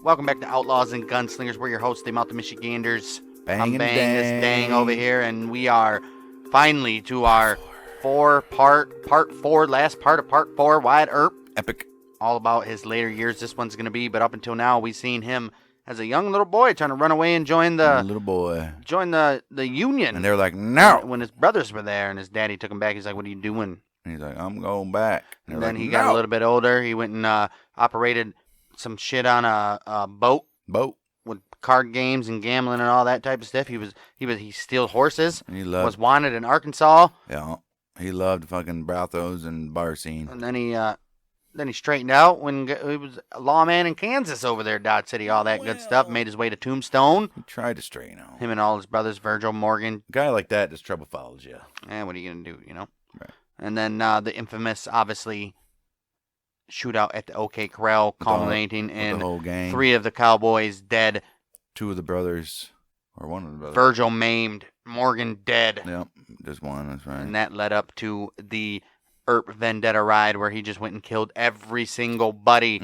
Welcome back to Outlaws and Gunslingers. We're your hosts, the Mountain Michiganders. I'm Bang Bang this dang. dang over here, and we are finally to our part four, last part of part 4, Wyatt Earp. Epic. All about his later years this one's going to be, but up until now, we've seen him as a young little boy trying to run away and join the Union. And they were like, no. When his brothers were there, and his daddy took him back, he's like, what are you doing? And he's like, I'm going back. And then he got a little bit older. He went and operated some shit on a boat with card games and gambling and all that type of stuff. He steals horses. He was wanted in Arkansas. Yeah, he loved fucking brothels and bar scene. And then he straightened out when he was a lawman in Kansas over there, Dodge City, all that good stuff. Made his way to Tombstone. He tried to straighten out. Him and all his brothers, Virgil, Morgan. A guy like that, this trouble follows you. And what are you gonna do, you know? Right. And then the infamous, obviously, shootout at the OK Corral, culminating in the whole gang. 3 of the cowboys dead. 2 of the brothers, or 1 of the brothers. Virgil maimed, Morgan dead. Yep, just 1, that's right. And that led up to the Earp Vendetta Ride, where he just went and killed every single buddy.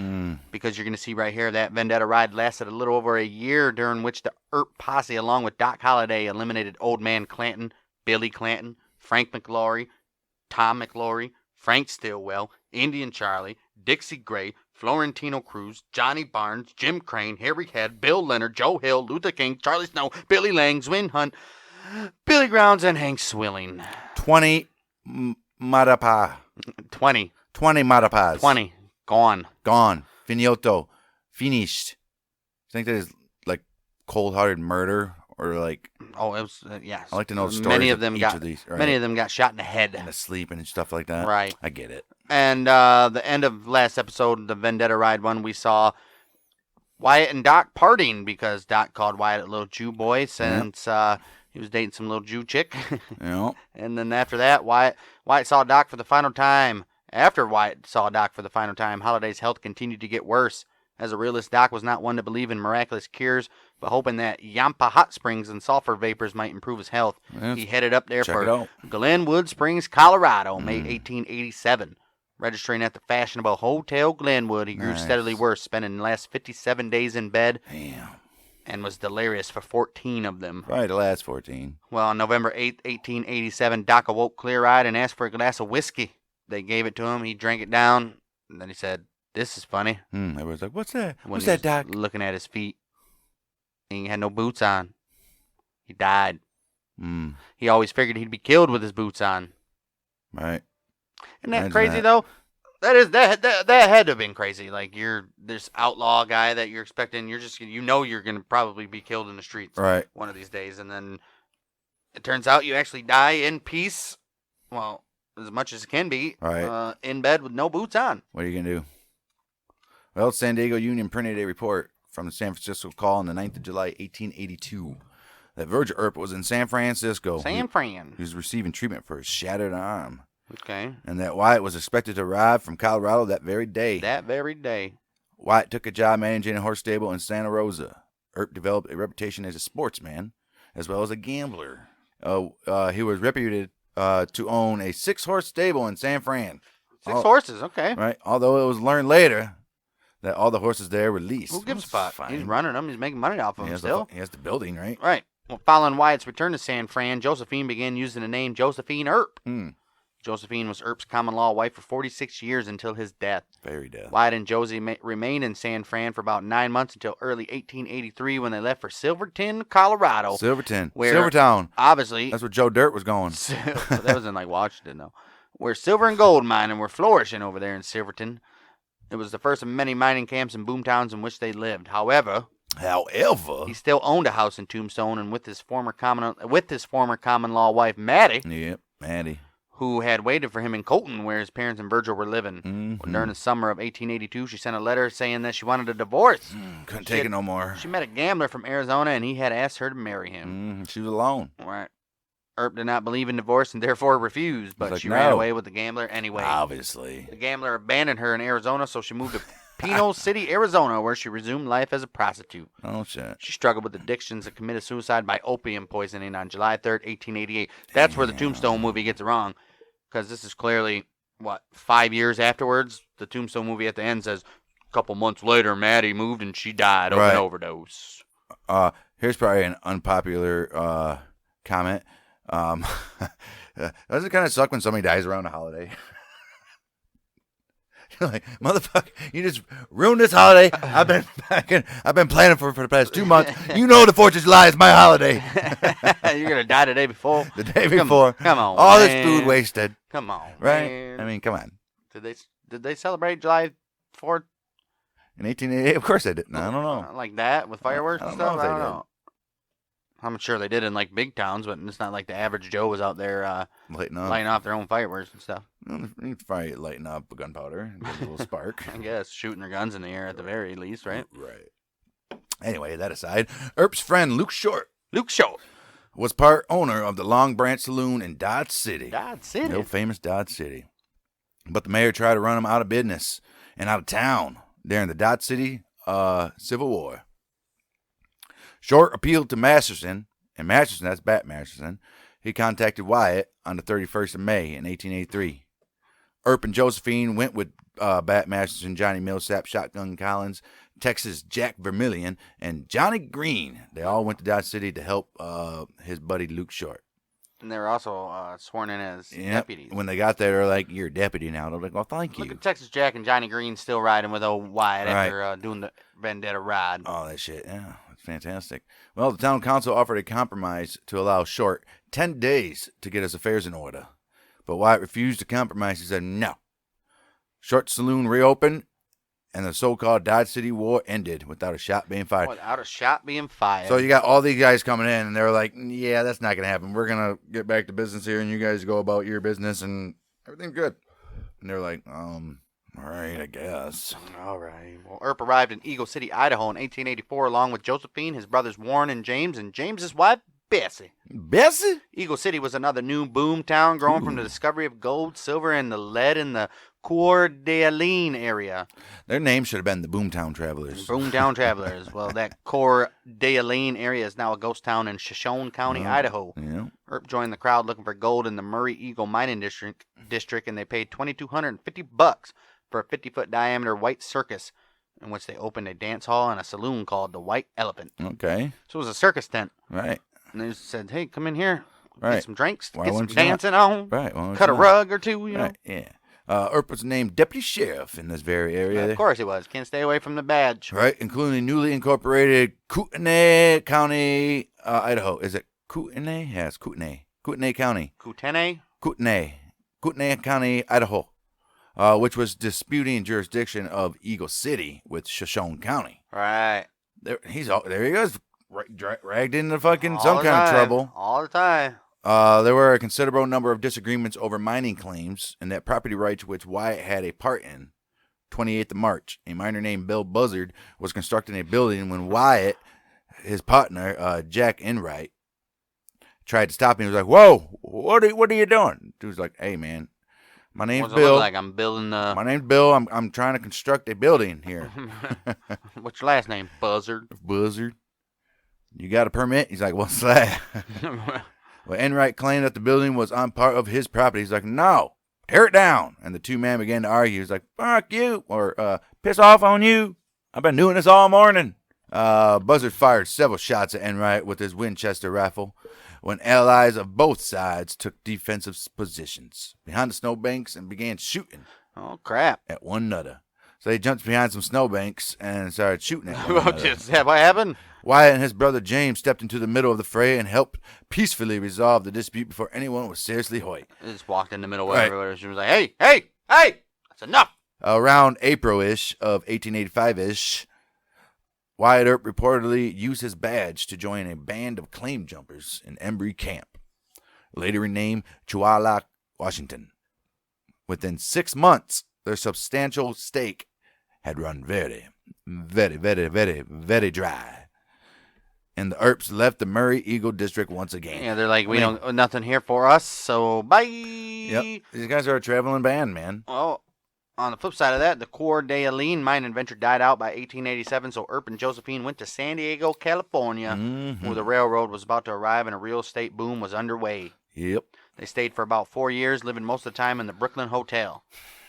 Because you're going to see right here, that Vendetta Ride lasted a little over a year, during which the Earp posse, along with Doc Holliday, eliminated Old Man Clanton, Billy Clanton, Frank McLaury, Tom McLaury, Frank Stillwell, Indian Charlie, Dixie Gray, Florentino Cruz, Johnny Barnes, Jim Crane, Harry Head, Bill Leonard, Joe Hill, Luther King, Charlie Snow, Billy Lang, Zwin Hunt, Billy Grounds, and Hank Swilling. 20 Marapa. 20. 20 Marapas. 20. Gone. Finito. Finished. I think that is like cold-hearted murder or like... Oh, it was, yes. I like to know the stories many of them got, of these. Right? Many of them got shot in the head. And asleep and stuff like that. Right. I get it. And the end of last episode, the Vendetta Ride one, we saw Wyatt and Doc parting because Doc called Wyatt a little Jew boy since he was dating some little Jew chick. Yeah. And then after that, Wyatt saw Doc for the final time. After Wyatt saw Doc for the final time, Holliday's health continued to get worse. As a realist, Doc was not one to believe in miraculous cures, but hoping that Yampa Hot Springs and sulfur vapors might improve his health. Yes. He headed up there Check for Glenwood Springs, Colorado, May 1887. Registering at the fashionable Hotel Glenwood, he grew steadily worse, spending the last 57 days in bed. Damn. And was delirious for 14 of them. Probably the last 14. Well, on November 8th, 1887, Doc awoke clear-eyed and asked for a glass of whiskey. They gave it to him. He drank it down, and then he said, "This is funny." Everyone's like, "What's that? When What's he that, was Doc?" looking at his feet. He had no boots on. He died. He always figured he'd be killed with his boots on. Right. Isn't that crazy, though? That had to have been crazy. Like, you're this outlaw guy that you're expecting. You're going to probably be killed in the streets one of these days. And then it turns out you actually die in peace. Well, as much as it can be. Right. In bed with no boots on. What are you going to do? Well, San Diego Union printed a report from the San Francisco Call on the 9th of July, 1882, that Virgil Earp was in San Francisco. San Fran. He was receiving treatment for his shattered arm. Okay. And that Wyatt was expected to arrive from Colorado that very day. Wyatt took a job managing a horse stable in Santa Rosa. Earp developed a reputation as a sportsman, as well as a gambler. He was reputed to own a 6-horse stable in San Fran. 6 horses, okay. Right. Although it was learned later that all the horses there were leased. Who gives a fuck? He's running them. He's making money off of them still. He has the building, right? Right. Well, following Wyatt's return to San Fran, Josephine began using the name Josephine Earp. Josephine was Earp's common-law wife for 46 years until his death. Very death. Wyatt and Josie remained in San Fran for about 9 months until early 1883 when they left for Silverton, Colorado. Silvertown. Obviously. That's where Joe Dirt was going. That was in like Washington, though. Where silver and gold mining were flourishing over there in Silverton. It was the first of many mining camps and boomtowns in which they lived. However, he still owned a house in Tombstone, and with his former common law wife Maddie. Yep, Maddie. Who had waited for him in Colton, where his parents and Virgil were living. During the summer of 1882, she sent a letter saying that she wanted a divorce. Couldn't take it no more. She met a gambler from Arizona, and he had asked her to marry him. She was alone. Right. Earp did not believe in divorce and therefore refused, but she ran away with the gambler anyway. Obviously. The gambler abandoned her in Arizona, so she moved to Pino City, Arizona, where she resumed life as a prostitute. Oh, shit. She struggled with addictions and committed suicide by opium poisoning on July 3rd, 1888. That's where the Tombstone movie gets it wrong, because this is clearly, 5 years afterwards? The Tombstone movie at the end says, A couple months later, Maddie moved and she died of an overdose. Here's probably an unpopular comment. Doesn't it kind of suck when somebody dies around a holiday? You're like, motherfucker, you just ruined this holiday. I've been planning for the past 2 months. You know the 4th of July is my holiday. You're gonna die the day before. The day before. Come on, all man. this food wasted. Come on, right? Man. I mean, come on. Did they celebrate July 4th in 1888? Of course they didn't. I don't know. Like that with fireworks and stuff. I don't know. I'm sure they did in like big towns, but it's not like the average Joe was out there lighting off their own fireworks and stuff. You can probably lighting up gunpowder, get a little spark. I guess shooting their guns in the air at the very least, right? Right. Anyway, that aside, Earp's friend Luke Short was part owner of the Long Branch Saloon in Dodge City. The old famous Dodge City. But the mayor tried to run him out of business and out of town during the Dodge City Civil War. Short appealed to Masterson, and Masterson, that's Bat Masterson, he contacted Wyatt on the 31st of May in 1883. Earp and Josephine went with Bat Masterson, Johnny Millsap, Shotgun Collins, Texas Jack Vermillion, and Johnny Green. They all went to Dodge City to help his buddy Luke Short. And they were also sworn in as deputies. When they got there, they're like, "You're a deputy now." They're like, "Well, thank you." Look at Texas Jack and Johnny Green still riding with old Wyatt after doing the Vendetta Ride. Oh, that shit, yeah. Fantastic. Well, the town council offered a compromise to allow Short 10 days to get his affairs in order. But Wyatt refused to compromise. He said no. Short's saloon reopened, and the so-called Dodge City War ended without a shot being fired. Without a shot being fired. So you got all these guys coming in, and they're like, yeah, that's not going to happen. We're going to get back to business here, and you guys go about your business, and everything's good. And they're like, all right, I guess. All right. Well, Earp arrived in Eagle City, Idaho in 1884 along with Josephine, his brothers Warren and James's wife, Bessie. Bessie? Eagle City was another new boom town growing from the discovery of gold, silver, and the lead in the Coeur d'Alene area. Their name should have been the Boomtown Travelers. Boomtown Travelers. Well, that Coeur d'Alene area is now a ghost town in Shoshone County, Idaho. Yeah. Earp joined the crowd looking for gold in the Murray Eagle Mining District, and they paid $2,250 for a 50-foot diameter white circus in which they opened a dance hall and a saloon called the White Elephant. Okay. So it was a circus tent. Right. And they just said, hey, come in here, right. Get some drinks, Why get some dancing on, right. Cut a rug or two, you know. Right. Yeah. Earp was named deputy sheriff in this very area. Of course he was. Can't stay away from the badge. Right, including newly incorporated Kootenai County, Idaho. Is it Kootenai? Yeah, it's Kootenai. Kootenai County. Kootenai County, Idaho. Which was disputing jurisdiction of Eagle City with Shoshone County. Right. There he goes, dragged into fucking some kind of trouble. All the time. There were a considerable number of disagreements over mining claims and that property rights which Wyatt had a part in. 28th of March, a miner named Bill Buzzard was constructing a building when Wyatt, his partner, Jack Enright, tried to stop him. He was like, whoa, what are you doing? Dude was like, hey, man. My name's Bill. I'm building the... My name's Bill. I'm trying to construct a building here. What's your last name? Buzzard. You got a permit? He's like, what's that? Well, Enright claimed that the building was on part of his property. He's like, no, tear it down. And the two men began to argue. He's like, fuck you, or piss off on you. I've been doing this all morning. Buzzard fired several shots at Enright with his Winchester rifle when allies of both sides took defensive positions behind the snowbanks and began shooting. Oh, crap. At one another. So they jumped behind some snowbanks and started shooting at one another. Is that what happened? Wyatt and his brother James stepped into the middle of the fray and helped peacefully resolve the dispute before anyone was seriously hurt. They just walked in the middle where everybody was like, hey, that's enough. Around April-ish of 1885-ish, Wyatt Earp reportedly used his badge to join a band of claim jumpers in Embry Camp, later renamed Chewalak, Washington. Within 6 months, their substantial stake had run very, very, very, very, very dry. And the Earps left the Murray Eagle District once again. Yeah, they're like, nothing here for us, so bye. Yep, these guys are a traveling band, man. Oh, on the flip side of that, the Coeur d'Alene mining venture died out by 1887, so Earp and Josephine went to San Diego, California, where the railroad was about to arrive and a real estate boom was underway. Yep. They stayed for about 4 years, living most of the time in the Brooklyn Hotel.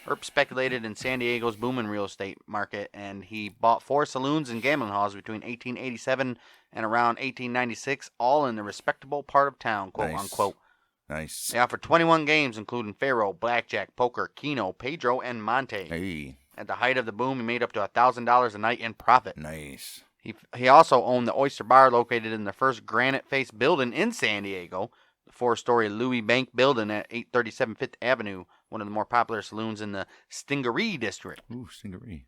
Earp speculated in San Diego's booming real estate market, and he bought 4 saloons and gambling halls between 1887 and around 1896, all in the respectable part of town, quote unquote. Nice. They offered 21 games, including faro, blackjack, poker, keno, pedro, and monte. Hey. At the height of the boom, he made up to $1,000 a night in profit. Nice. He also owned the Oyster Bar located in the first granite-faced building in San Diego, the 4-story Louis Bank building at 837 Fifth Avenue, one of the more popular saloons in the Stingaree district. Ooh, Stingaree.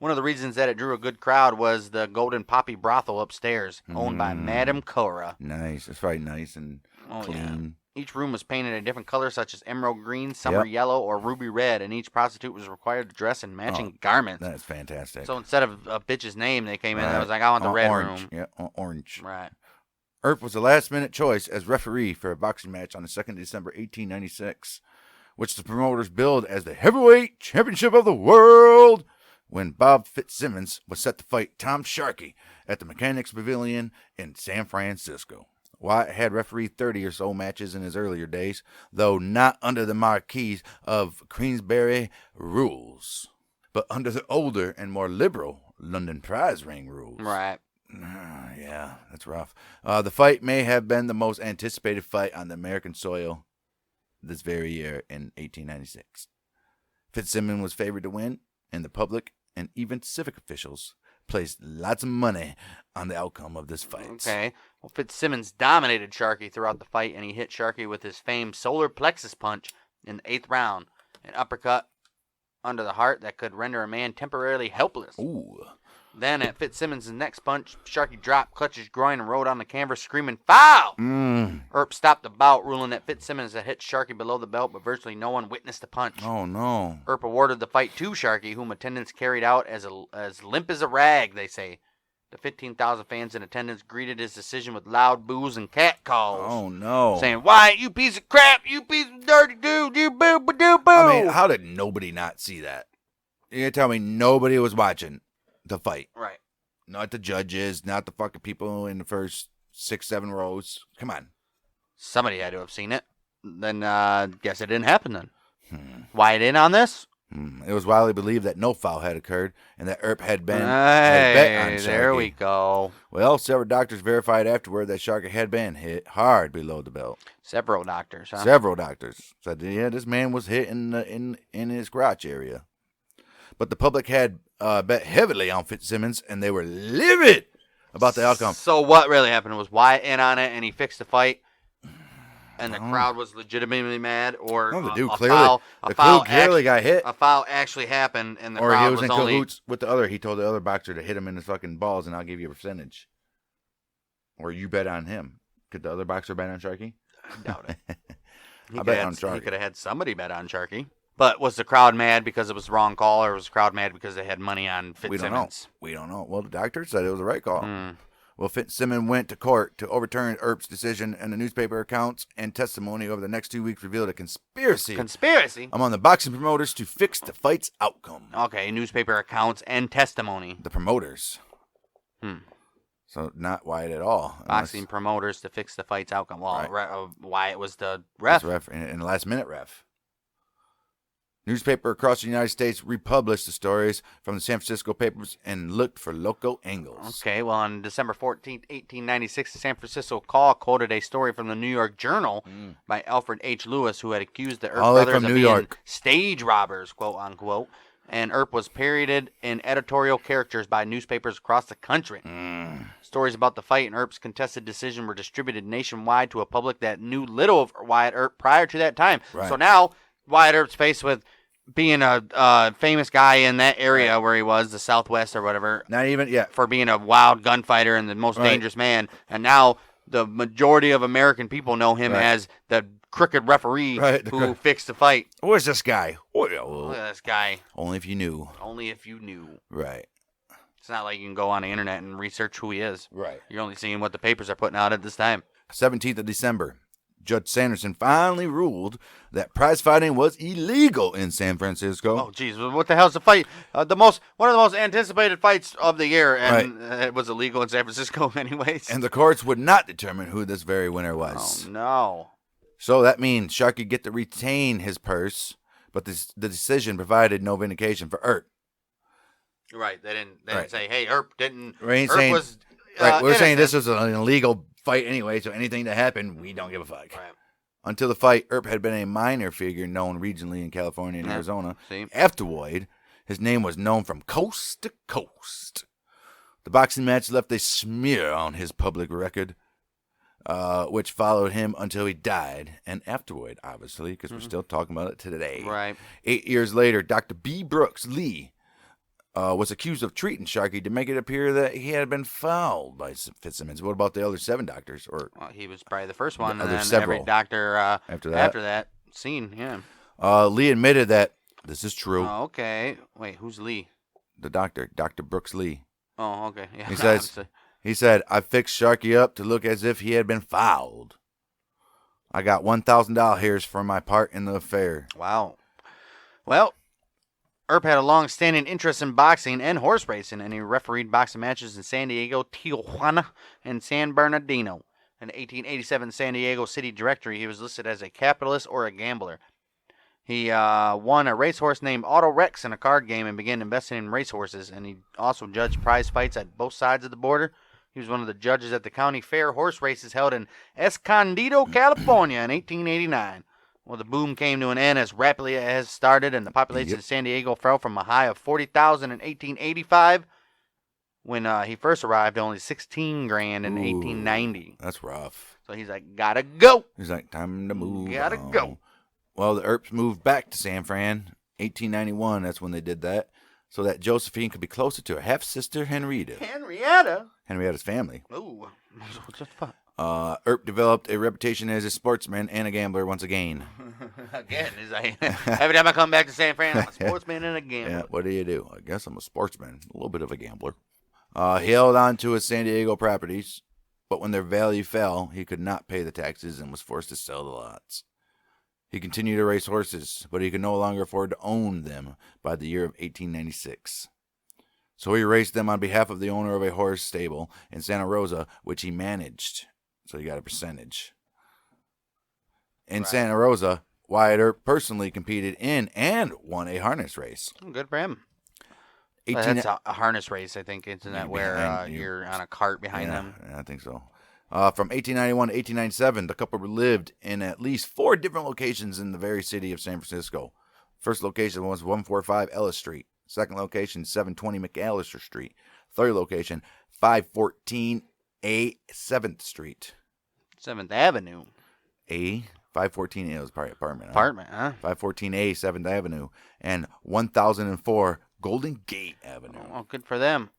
One of the reasons that it drew a good crowd was the Golden Poppy brothel upstairs, owned by Madame Cora. Nice. That's right, nice and clean. Yeah. Each room was painted a different color, such as emerald green, summer yellow, or ruby red, and each prostitute was required to dress in matching garments. That's fantastic. So instead of a bitch's name, they came in and I was like, I want the red orange. room. Yeah, orange. Right. Earp was a last-minute choice as referee for a boxing match on the 2nd of December, 1896, which the promoters billed as the Heavyweight Championship of the World, when Bob Fitzsimmons was set to fight Tom Sharkey at the Mechanics Pavilion in San Francisco. Wyatt had refereed 30 or so matches in his earlier days, though not under the marquee of Queensberry rules, but under the older and more liberal London prize ring rules. Right. Yeah, that's rough. The fight may have been the most anticipated fight on the American soil this very year in 1896. Fitzsimmons was favored to win, and the public and even civic officials placed lots of money on the outcome of this fight. Okay. Well, Fitzsimmons dominated Sharkey throughout the fight, and he hit Sharkey with his famed solar plexus punch in the 8th round, an uppercut under the heart that could render a man temporarily helpless. Ooh. Then at Fitzsimmons' next punch, Sharkey dropped, clutched his groin, and rolled on the canvas screaming, "Foul!" Earp stopped the bout, ruling that Fitzsimmons had hit Sharkey below the belt, but virtually no one witnessed the punch. Oh, no. Earp awarded the fight to Sharkey, whom attendants carried out as limp as a rag, they say. The 15,000 fans in attendance greeted his decision with loud boos and cat calls. Oh, no. Saying, "Wyatt, you piece of crap, you piece of dirty dude, you boo-ba-doo-boo." I mean, how did nobody not see that? You're going to tell me nobody was watching the fight? Right. Not the judges, not the fucking people in the first 6-7 rows. Come on. Somebody had to have seen it. Then, guess it didn't happen then. Wyatt in on this? It was widely believed that no foul had occurred and that Earp had bet on Sharkey. There we go. Well, several doctors verified afterward that Sharkey had been hit hard below the belt. Several doctors, huh? Several doctors said, yeah, this man was hit in his crotch area. But the public had bet heavily on Fitzsimmons, and they were livid about the outcome. So what really happened was Wyatt in on it, and he fixed the fight, and the crowd was legitimately mad, or No, the dude a clearly got hit. A foul actually happened, and the or crowd he was in only... cahoots with the other. He told the other boxer to hit him in his fucking balls, and I'll give you a percentage. Or you bet on him. Could the other boxer bet on Sharkey? I doubt it. I bet on Sharkey. He could have had somebody bet on Sharkey. But was the crowd mad because it was the wrong call, or was the crowd mad because they had money on Fitzsimmons? We don't know. Well, the doctor said it was the right call. Well, Fitzsimmons went to court to overturn Earp's decision, and the newspaper accounts and testimony over the next 2 weeks revealed a conspiracy among the boxing promoters to fix the fight's outcome. Okay, newspaper accounts and testimony. The promoters. So not Wyatt at all. Boxing promoters to fix the fight's outcome. Well, Right. Wyatt was the ref. And the last-minute ref. Newspaper across the United States republished the stories from the San Francisco papers and looked for local angles. Okay, well, on December 14th, 1896, the San Francisco Call quoted a story from the New York Journal by Alfred H. Lewis, who had accused the Earp brothers of being stage robbers, quote unquote, and Earp was parodied in editorial characters by newspapers across the country. Stories about the fight and Earp's contested decision were distributed nationwide to a public that knew little of Wyatt Earp prior to that time. Right. So now Wyatt Earp's faced with being a famous guy in that area where he was, the Southwest or whatever. Not even, for being a wild gunfighter and the most dangerous man. And now the majority of American people know him as the crooked referee who fixed the fight. Where's this guy? Look at this guy. Only if you knew. Only if you knew. Right. It's not like you can go on the internet and research who he is. Right. You're only seeing what the papers are putting out at this time. 17th of December. Judge Sanderson finally ruled that prize fighting was illegal in San Francisco. Oh, geez. What the hell's the fight? One of the most anticipated fights of the year, and it was illegal in San Francisco anyways. And the courts would not determine who this very winner was. Oh, no. So that means Sharkey get to retain his purse, But the decision provided no vindication for Earp. Right. They didn't say, hey, Earp didn't. We ain't Earp saying, was. Right. We're innocent. saying this was an illegal fight anyway, so anything that happened, we don't give a fuck. Right. Until the fight, Earp had been a minor figure known regionally in California and Arizona. See? Afterward, his name was known from coast to coast. The boxing match left a smear on his public record, which followed him until he died. And afterward, obviously, because we're still talking about it today. Right. 8 years later, Dr. B. Brooks Lee was accused of treating Sharkey to make it appear that he had been fouled by Fitzsimmons. What about the other 7 doctors? Or he was probably the first one, and then several. every doctor after that scene, yeah. Lee admitted that this is true. Oh, okay. Wait, who's Lee? The doctor, Dr. Brooks Lee. Oh, okay. Yeah. He said, I fixed Sharkey up to look as if he had been fouled. I got $1,000 for my part in the affair. Wow. Well, Earp had a long-standing interest in boxing and horse racing, and he refereed boxing matches in San Diego, Tijuana, and San Bernardino. In the 1887 San Diego City Directory, he was listed as a capitalist or a gambler. He won a racehorse named Auto Rex in a card game and began investing in racehorses, and he also judged prize fights at both sides of the border. He was one of the judges at the county fair horse races held in Escondido, California in 1889. Well, the boom came to an end as rapidly as started, and the population of San Diego fell from a high of 40,000 in 1885 when he first arrived, only 16 grand in 1890. That's rough. So he's like, gotta go. He's like, time to move. Gotta go. Well, the Earps moved back to San Fran, 1891. That's when they did that, so that Josephine could be closer to her half-sister, Henrietta. Henrietta's family. Ooh, what the fuck? Earp developed a reputation as a sportsman and a gambler once again. Again, he's like, every time I come back to San Fran, I'm a sportsman and a gambler. Yeah, what do? I guess I'm a sportsman, a little bit of a gambler. He held on to his San Diego properties, but when their value fell, he could not pay the taxes and was forced to sell the lots. He continued to race horses, but he could no longer afford to own them by the year of 1896. So he raced them on behalf of the owner of a horse stable in Santa Rosa, which he managed. So he got a percentage. In Santa Rosa, Wyatt Earp personally competed in and won a harness race. Good for him. That's a harness race, I think. Isn't that where you're on a cart behind them? Yeah, I think so. From 1891 to 1897, the couple lived in at least 4 different locations in the very city of San Francisco. First location was 145 Ellis Street. Second location, 720 McAllister Street. Third location, 514 A 7th Street. 7th Avenue. 514A was probably apartment. Apartment, huh? 514A 7th Avenue. And 1004 Golden Gate Avenue. Oh, good for them.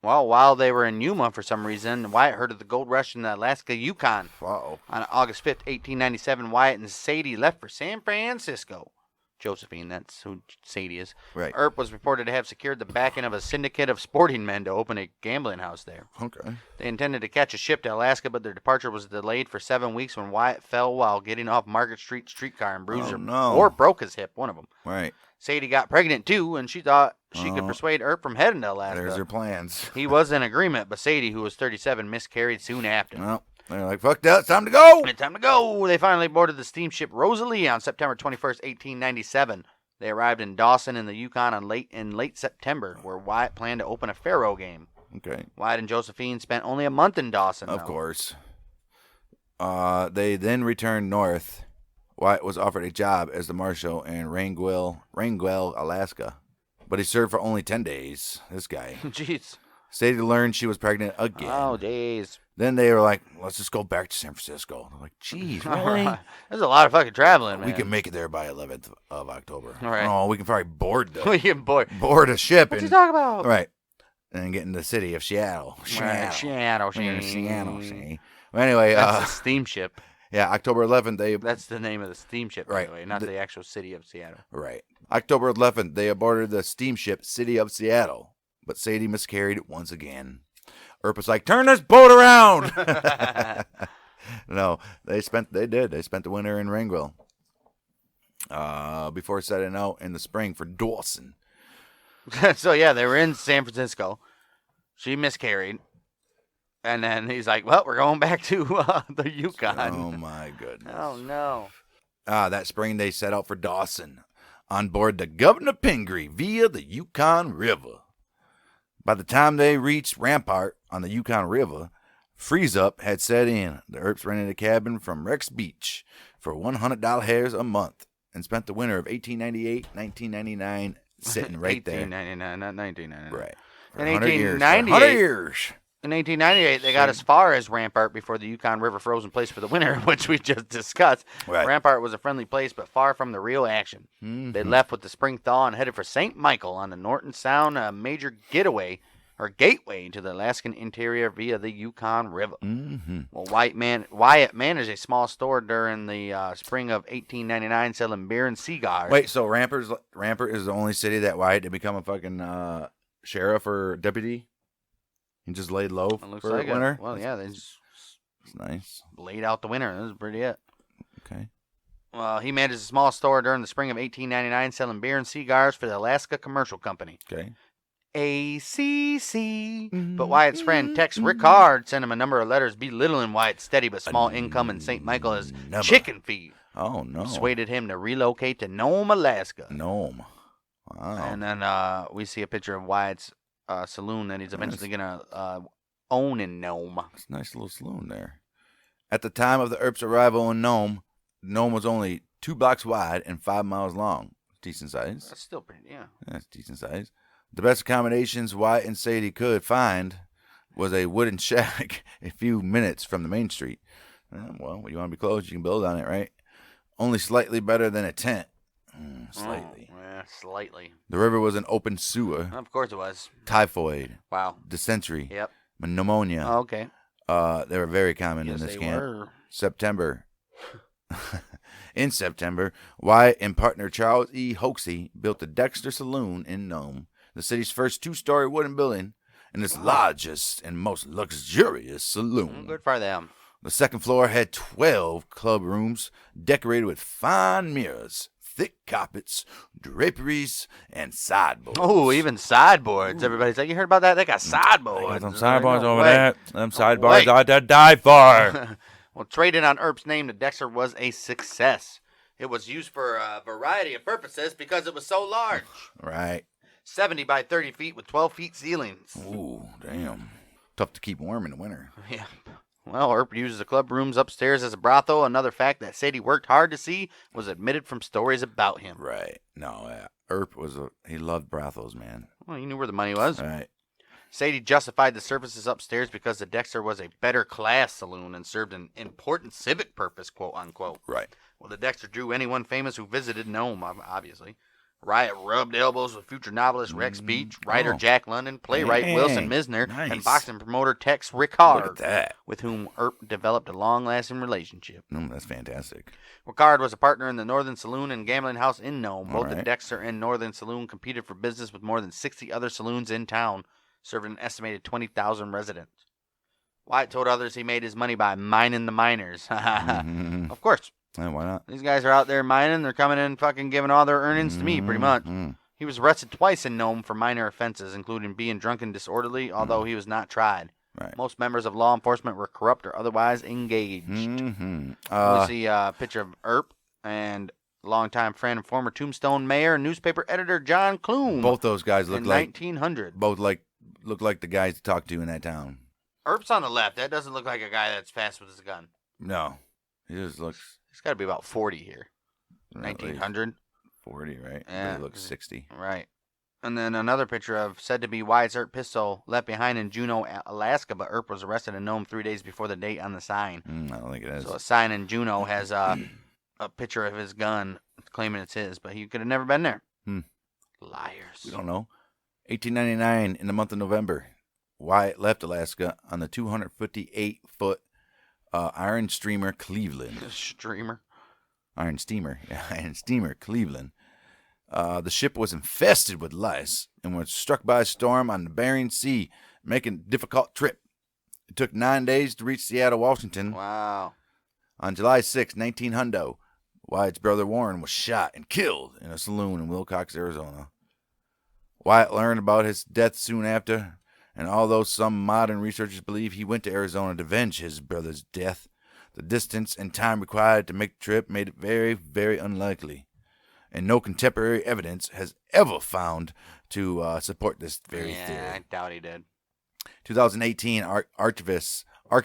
Well, while they were in Yuma for some reason, Wyatt heard of the gold rush in the Alaska Yukon. Wow. On August 5th, 1897, Wyatt and Sadie left for San Francisco. Josephine, that's who Sadie is. Right. Earp was reported to have secured the backing of a syndicate of sporting men to open a gambling house there. Okay. They intended to catch a ship to Alaska, but their departure was delayed for 7 weeks when Wyatt fell while getting off Market Street streetcar and bruised or broke his hip, one of them. Right. Sadie got pregnant too, and she thought she could persuade Earp from heading to Alaska. There's her plans. He was in agreement, but Sadie, who was 37, miscarried soon after. Well, they're like, fuck that, it's time to go! It's time to go! They finally boarded the steamship Rosalie on September 21st, 1897. They arrived in Dawson in the Yukon in late September, where Wyatt planned to open a faro game. Okay. Wyatt and Josephine spent only a month in Dawson, Of course. They then returned north. Wyatt was offered a job as the marshal in Wrangell, Alaska. But he served for only 10 days. This guy. Jeez. Sadie learned she was pregnant again. Oh, days. Then they were like, let's just go back to San Francisco. They're like, geez, really? There's a lot of fucking traveling, man. We can make it there by 11th of October. All right. Oh, we can probably board a ship. What you talking about? Right. And get in the city of Seattle. Seattle. Well, anyway. That's a steamship. Yeah, October 11th, That's the name of the steamship, by the way, not the actual city of Seattle. Right. October 11th, they aborted the steamship City of Seattle. But Sadie miscarried once again. Earp was like, turn this boat around! No, they spent the winter in Wrangell. Before setting out in the spring for Dawson. So, yeah, they were in San Francisco. She miscarried. And then he's like, well, we're going back to the Yukon. Oh, my goodness. Oh, no. That spring, they set out for Dawson. on board the Governor Pingree via the Yukon River. By the time they reached Rampart on the Yukon River, freeze-up had set in. The Earps rented a cabin from Rex Beach for $100 a month and spent the winter of 1898-1999 sitting right there. 1899, not 1999. Right. In 100 years. In 1898, they got as far as Rampart before the Yukon River froze in place for the winter, which we just discussed. Right. Rampart was a friendly place, but far from the real action. Mm-hmm. They left with the spring thaw and headed for St. Michael on the Norton Sound, a major gateway to the Alaskan interior via the Yukon River. Mm-hmm. Well, Wyatt managed a small store during the spring of 1899 selling beer and cigars. Wait, so Rampart is the only city that Wyatt did become a fucking sheriff or deputy? He just laid low for like the winter? Well, yeah, they just That's nice. laid out the winter. That was pretty it. Okay. Well, he managed a small store during the spring of 1899 selling beer and cigars for the Alaska Commercial Company. Okay. ACC. But Wyatt's friend Tex Rickard sent him a number of letters belittling Wyatt's steady but small income in St. Michael as chicken feed. Oh, no. Persuaded him to relocate to Nome, Alaska. Nome. Wow. And then we see a picture of Wyatt's saloon that he's eventually going to own in Nome. It's a nice little saloon there. At the time of the Earps' arrival in Nome, Nome was only 2 blocks wide and 5 miles long. Decent size. That's still pretty, yeah. That's decent size. The best accommodations Wyatt and Sadie could find was a wooden shack a few minutes from the main street. Well, when you want to be close, you can build on it, right? Only slightly better than a tent. Slightly. Oh, yeah, slightly. The river was an open sewer. Of course it was. Typhoid. Wow. Dysentery. Yep. Pneumonia. Oh, okay. They were very common in this camp. Were. September. In September, Wyatt and partner Charles E. Hoxie built the Dexter Saloon in Nome, the city's first 2-story wooden building, and its largest and most luxurious saloon. Good for them. The second floor had 12 club rooms decorated with fine mirrors, thick carpets, draperies, and sideboards. Oh, even sideboards. Everybody's like, you heard about that? They got sideboards. They got some sideboards over there. Them sideboards Wait. are to die for. Well, traded on Earp's name, the Dexter was a success. It was used for a variety of purposes because it was so large. Right. 70 by 30 feet with 12 feet ceilings. Ooh, damn. Tough to keep warm in the winter. Yeah. Well, Earp uses the club rooms upstairs as a brothel. Another fact that Sadie worked hard to see was admitted from stories about him. Right. No, Earp he loved brothels, man. Well, he knew where the money was. Right. Sadie justified the services upstairs because the Dexter was a better class saloon and served an important civic purpose, quote unquote. Right. Well, the Dexter drew anyone famous who visited Nome, obviously. Wyatt rubbed elbows with future novelist Rex Beach, writer Jack London, playwright Wilson Misner, and boxing promoter Tex Rickard, Look at that. with whom Earp developed a long-lasting relationship. That's fantastic. Rickard was a partner in the Northern Saloon and Gambling House in Nome. Both the right. Dexter and Northern Saloon competed for business with more than 60 other saloons in town, serving an estimated 20,000 residents. Wyatt told others he made his money by mining the miners. Of course. Yeah, why not? These guys are out there mining. They're coming in fucking giving all their earnings to me, pretty much. He was arrested twice in Nome for minor offenses, including being drunk and disorderly, although he was not tried. Right. Most members of law enforcement were corrupt or otherwise engaged. We see a picture of Earp and longtime friend and former Tombstone mayor and newspaper editor John Clume. Both those guys look like 1900. Both look like the guys to talk to in that town. Earp's on the left. That doesn't look like a guy that's fast with his gun. No, he just looks. He's got to be about 40 here. 1900. 40, right? Yeah. He looks 60. Right. And then another picture of said to be Wyatt's Earp pistol left behind in Juneau, Alaska, but Earp was arrested in Nome 3 days before the date on the sign. I don't think it is. So a sign in Juneau has a picture of his gun claiming it's his, but he could have never been there. Liars. We don't know. 1899, in the month of November, Wyatt left Alaska on the 258-foot Iron Steamer Cleveland. Iron Steamer Cleveland. The ship was infested with lice and was struck by a storm on the Bering Sea, making a difficult trip. It took 9 days to reach Seattle, Washington. Wow. On July 6, 1900, Wyatt's brother Warren was shot and killed in a saloon in Wilcox, Arizona. Wyatt learned about his death soon after, and although some modern researchers believe he went to Arizona to avenge his brother's death, the distance and time required to make the trip made it very, very unlikely. and no contemporary evidence has ever found to support this very theory. Yeah, I doubt he did. 2018, archivist at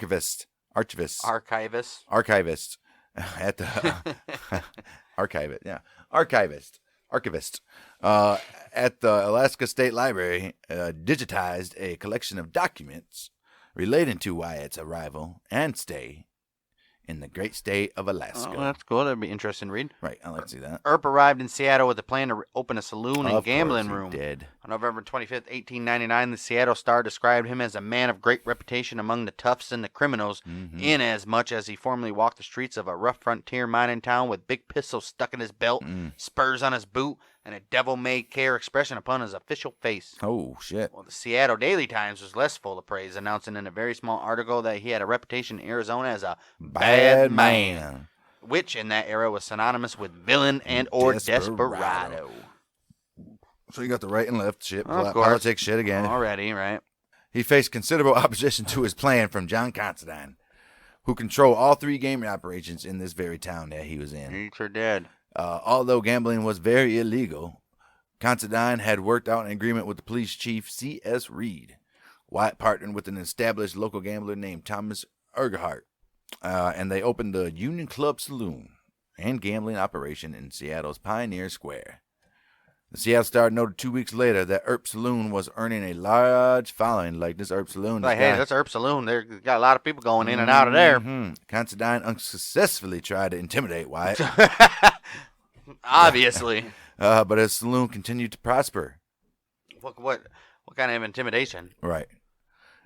the archivist at the Alaska State Library digitized a collection of documents relating to Wyatt's arrival and stay in the great state of Alaska. Oh, that's cool. That'd be interesting to read. Right, I'd like to see that. Earp arrived in Seattle with a plan to open a saloon and gambling room. Did. On November 25th, 1899, the Seattle Star described him as a man of great reputation among the toughs and the criminals, in as much as he formerly walked the streets of a rough frontier mining town with big pistols stuck in his belt, spurs on his boot, and a devil-may-care expression upon his official face. Oh, shit. Well, the Seattle Daily Times was less full of praise, announcing in a very small article that he had a reputation in Arizona as a bad man, which in that era was synonymous with villain and or desperado. So you got the right and left shit, politics shit again. Already, right? He faced considerable opposition to his plan from John Considine, who controlled all three gaming operations in this very town that he was in. He sure did. Although gambling was very illegal, Considine had worked out an agreement with the police chief, C.S. Reed. Wyatt partnered with an established local gambler named Thomas Urquhart, and they opened the Union Club Saloon and gambling operation in Seattle's Pioneer Square. The Seattle Star noted 2 weeks later that Earp Saloon was earning a large following. Like this Earp Saloon. Like, hey, that's Earp Saloon. They got a lot of people going in and out of there. Considine unsuccessfully tried to intimidate Wyatt. Obviously. But his saloon continued to prosper. What kind of intimidation? Right.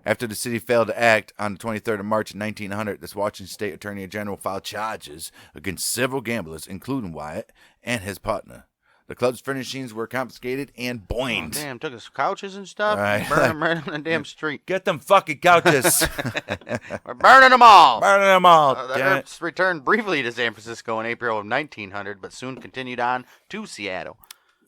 After the city failed to act on the 23rd of March 1900, this Washington State Attorney General filed charges against several gamblers, including Wyatt and his partner. The club's furnishings were confiscated and boined. Oh, damn, took his couches and stuff. Right. Burned them right on the damn street. Get them fucking couches. We're burning them all. Burning them all. The Earps returned briefly to San Francisco in April of 1900, but soon continued on to Seattle.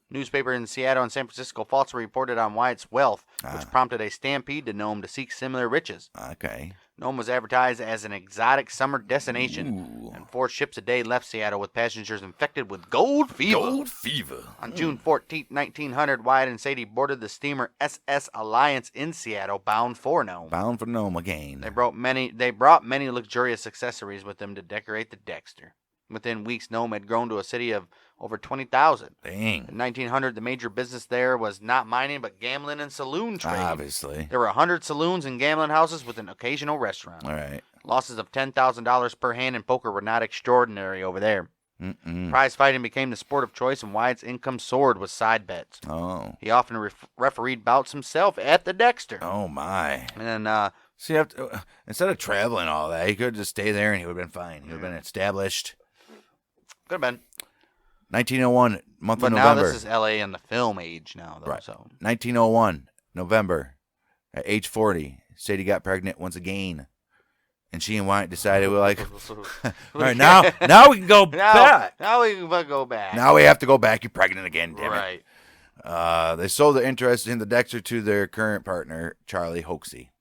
Newspaper in Seattle and San Francisco falsely reported on Wyatt's wealth, which prompted a stampede to Nome to seek similar riches. Okay. Nome was advertised as an exotic summer destination, and 4 ships a day left Seattle with passengers infected with gold fever. Gold fever. On June 14, 1900, Wyatt and Sadie boarded the steamer SS Alliance in Seattle, bound for Nome. Bound for Nome again. They brought many luxurious accessories with them to decorate the Dexter. Within weeks, Nome had grown to a city of over 20,000. Dang. In 1900, the major business there was not mining, but gambling and saloon trade. Obviously. There were 100 saloons and gambling houses with an occasional restaurant. All right. Losses of $10,000 per hand in poker were not extraordinary over there. Prize fighting became the sport of choice, and Wyatt's income soared with side bets. Oh. He often refereed bouts himself at the Dexter. Oh, my. And so you have to, instead of traveling all that, he could just stay there and he would have been fine. He would have been established. Could have been. 1901, month of November. But now this is L.A. in the film age now, though. Right. So 1901, November, at age 40, Sadie got pregnant once again. And she and Wyatt decided, we're like, all right, now we can go back. Now we can go back. Now we have to go back. You're pregnant again, damn it. Right. They sold their interest in the Dexter to their current partner, Charlie Hoxie.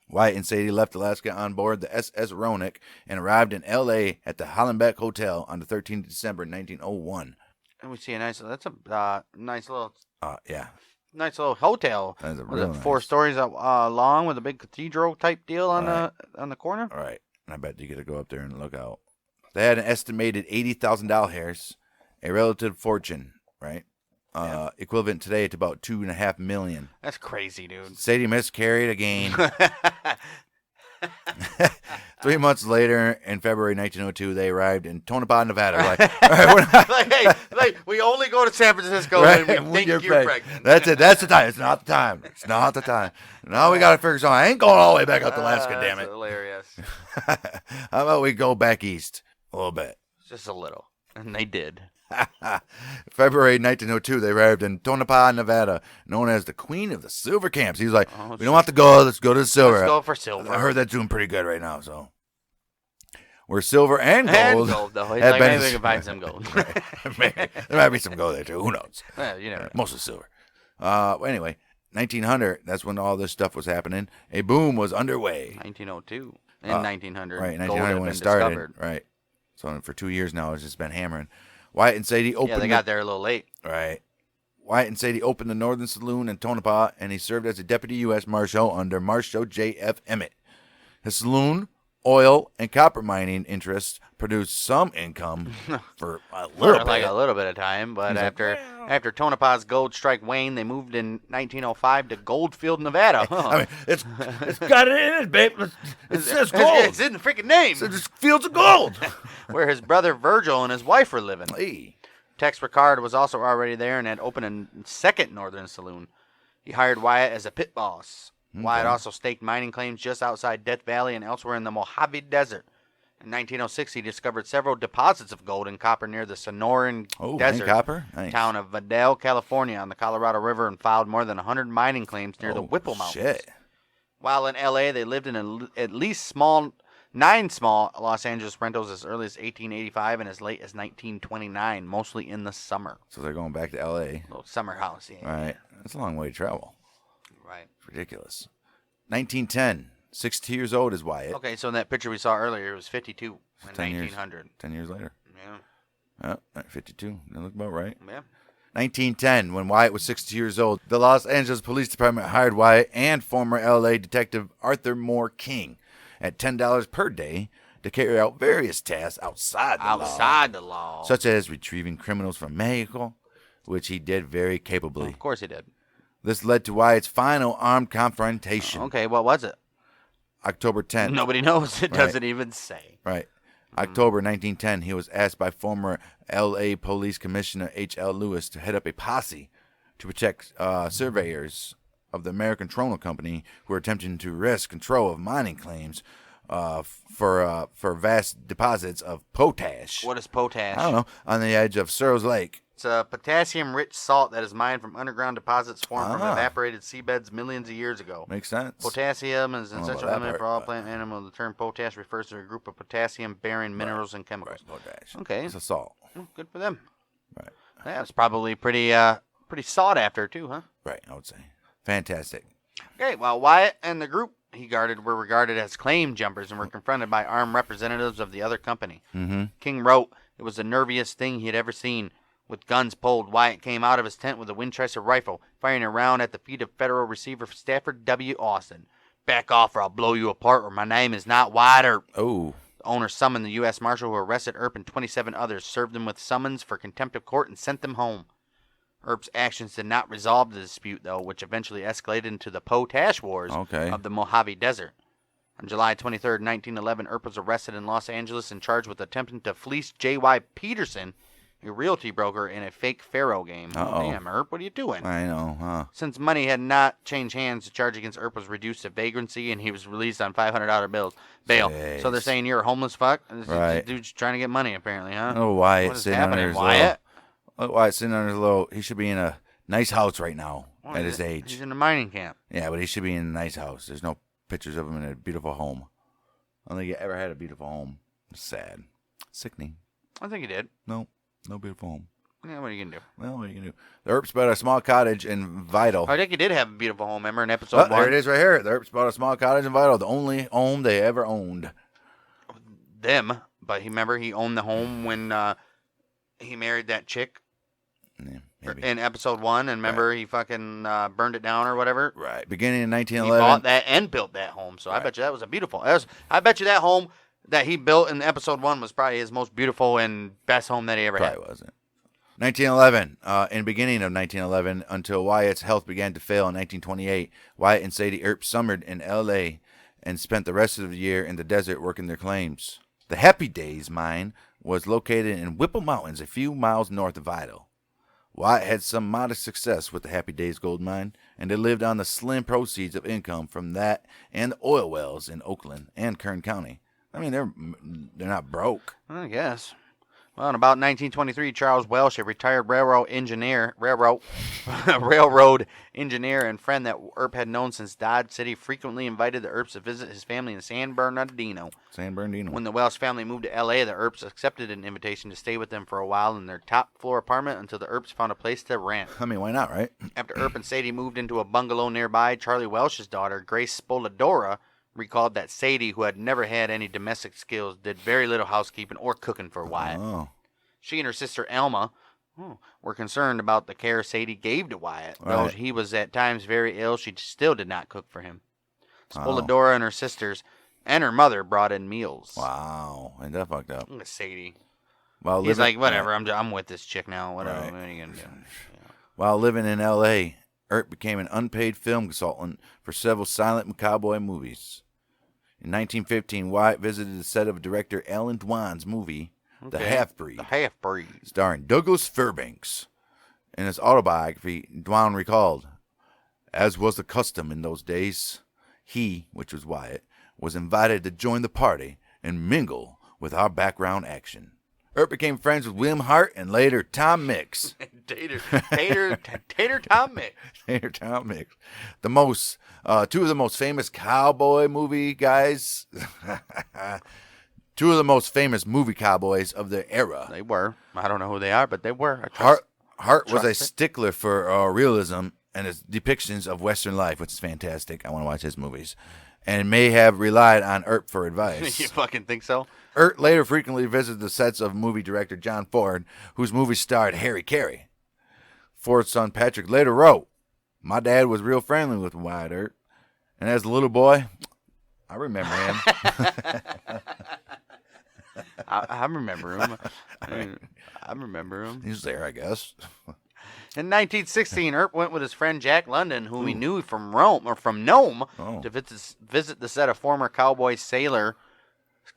Wyatt and Sadie left Alaska on board the SS Roanoke and arrived in L.A. at the Hollenbeck Hotel on the 13th of December, 1901. And we see that's a nice little hotel. That's a Was real it 4 stories long with a big cathedral type deal on the corner? All right. And I bet you get to go up there and look out. They had an estimated $80,000, a relative fortune, right? Equivalent today to about $2.5 million. That's crazy, dude. Sadie miscarried again. 3 months later, in February 1902, they arrived in Tonopah, Nevada. Like, all right, we only go to San Francisco right, when we think you're pregnant. That's it. That's the time. It's not the time. It's not the time. Now we got to figure something. I ain't going all the way back up to Alaska, damn it. That's hilarious. How about we go back east a little bit? Just a little. And they did. February 1902, they arrived in Tonopah, Nevada, known as the Queen of the Silver Camps. He was like, we don't want the gold, let's go to the silver. Let's go for silver. I heard that's doing pretty good right now, so. Where silver and gold. And gold, though. He's like, maybe we can find some gold. Maybe. There might be some gold there, too. Who knows? Well, you never know. Mostly silver. Anyway, 1900, that's when all this stuff was happening. A boom was underway. 1902 and 1900. Right, 1900 gold had when it been started. discovered. Right. So for 2 years now, it's just been hammering. Wyatt and Sadie opened. Yeah, they got there a little late. Right. Wyatt and Sadie opened the Northern Saloon in Tonopah, and he served as a deputy U.S. Marshal under Marshal J.F. Emmett. His saloon, oil, and copper mining interests produced some income for a little bit. Like a little bit of time, but after Tonopah's gold strike waned, they moved in 1905 to Goldfield, Nevada. I mean, it's got it in it, babe. It says gold. It's in the freaking name. It's fields of gold. Where his brother Virgil and his wife were living. Hey. Tex Ricard was also already there and had opened a second Northern Saloon. He hired Wyatt as a pit boss. Okay. Wyatt also staked mining claims just outside Death Valley and elsewhere in the Mojave Desert. In 1906, he discovered several deposits of gold and copper near the Sonoran Desert town of Vidal, California, on the Colorado River, and filed more than 100 mining claims near the Whipple Mountains. Shit. While in L.A., they lived in at least 9 small Los Angeles rentals as early as 1885 and as late as 1929, mostly in the summer. So they're going back to L.A. Little summer house, yeah. All right. That's a long way to travel. Right. It's ridiculous. 1910. 60 years old is Wyatt. Okay, so in that picture we saw earlier, it was 52 in 1900. 10 years later. Yeah. 52. That look about right. Yeah. 1910, when Wyatt was 60 years old, the Los Angeles Police Department hired Wyatt and former L.A. detective Arthur Moore King at $10 per day to carry out various tasks outside the law, such as retrieving criminals from Mexico, which he did very capably. Of course he did. This led to Wyatt's final armed confrontation. Okay, what was it? October 10th. Nobody knows. It doesn't even say. Right. October 1910, he was asked by former L.A. Police Commissioner H.L. Lewis to head up a posse to protect surveyors of the American Petroleum Company who were attempting to wrest control of mining claims for vast deposits of potash. What is potash? I don't know. On the edge of Searles Lake. It's a potassium-rich salt that is mined from underground deposits formed from evaporated seabeds millions of years ago. Makes sense. Potassium is an essential element for all plant and animals. The term potash refers to a group of potassium-bearing minerals and chemicals. Right, potash. Okay. It's a salt. Well, good for them. Right. Yeah, it's probably pretty sought after, too, huh? Right, I would say. Fantastic. Okay, well, Wyatt and the group he guarded were regarded as claim jumpers and were confronted by armed representatives of the other company. Mm-hmm. King wrote, "It was the nerviest thing he had ever seen. With guns pulled, Wyatt came out of his tent with a Winchester rifle, firing a round at the feet of federal receiver Stafford W. Austin. Back off or I'll blow you apart, or my name is not Wyatt Earp." Oh. The owner summoned the U.S. Marshal who arrested Earp and 27 others, served them with summons for contempt of court, and sent them home. Earp's actions did not resolve the dispute, though, which eventually escalated into the potash wars of the Mojave Desert. On July 23, 1911, Earp was arrested in Los Angeles and charged with attempting to fleece J.Y. Peterson, a realty broker, in a fake faro game. Uh-oh. Damn, Earp, what are you doing? I know, huh? Since money had not changed hands, the charge against Earp was reduced to vagrancy, and he was released on $500 bail. Jeez. So they're saying you're a homeless fuck? Right. This dude's trying to get money, apparently, huh? Oh, Wyatt What is sitting happening, under his Wyatt? Wyatt sitting under his little. He should be in a nice house right now at his He's age. in a mining camp. Yeah, but he should be in a nice house. There's no pictures of him in a beautiful home. I don't think he ever had a beautiful home. It's sad. Sickening. I think he did. No beautiful home. Yeah, what are you going to do? Well, what are you going to do? The Earps bought a small cottage in Vidal. I think he did have a beautiful home, remember, in episode 1? There it is right here. The Earps bought a small cottage in Vidal, the only home they ever owned. Them, but remember he owned the home when he married that chick in episode 1, and remember he fucking burned it down or whatever? Right. Beginning in He 1911. bought that and built that home, so I bet you that was a beautiful. I bet you that home that he built in episode 1 was probably his most beautiful and best home that he ever had. Probably wasn't. 1911, in the beginning of 1911, until Wyatt's health began to fail in 1928, Wyatt and Sadie Earp summered in L.A. and spent the rest of the year in the desert working their claims. The Happy Days mine was located in Whipple Mountains, a few miles north of Vidal. Wyatt had some modest success with the Happy Days gold mine, and they lived on the slim proceeds of income from that and the oil wells in Oakland and Kern County. I mean, they're not broke. I guess. Well, in about 1923, Charles Welsh, a retired railroad engineer and friend that Earp had known since Dodge City, frequently invited the Earps to visit his family in San Bernardino. When the Welsh family moved to L.A., the Earps accepted an invitation to stay with them for a while in their top-floor apartment until the Earps found a place to rent. I mean, why not, right? After Earp and Sadie moved into a bungalow nearby, Charlie Welsh's daughter, Grace Spoladora, recalled that Sadie, who had never had any domestic skills, did very little housekeeping or cooking for Wyatt. Oh. She and her sister Elma were concerned about the care Sadie gave to Wyatt. Though he was at times very ill, she still did not cook for him. Spoladora and her sisters and her mother brought in meals. Wow. Ain't that fucked up? Sadie. While He's like, whatever, I'm with this chick now. Whatever. Right. What are you going to do? While living in L.A., Earp became an unpaid film consultant for several silent cowboy movies. In 1915, Wyatt visited the set of director Alan Dwan's movie, The Half-Breed. The Half-Breed. Starring Douglas Fairbanks. In his autobiography, Dwan recalled, as was the custom in those days, he, which was Wyatt, was invited to join the party and mingle with our background action. Earp became friends with William Hart and later Tom Mix. Tater Tom Mix. Tater Tom Mix. Two of the most famous cowboy movie guys. Two of the most famous movie cowboys of their era. They were. I don't know who they are, but they were. Hart was a stickler for realism and his depictions of Western life, which is fantastic. I want to watch his movies. And may have relied on Earp for advice. You fucking think so? Earp later frequently visited the sets of movie director John Ford, whose movies starred Harry Carey. Ford's son Patrick later wrote, "My dad was real friendly with Wyatt Earp, and as a little boy, I remember him." I remember him. I remember him. He's there, I guess. In 1916, Earp went with his friend Jack London, whom he knew from Nome, to visit the set of former cowboy sailor,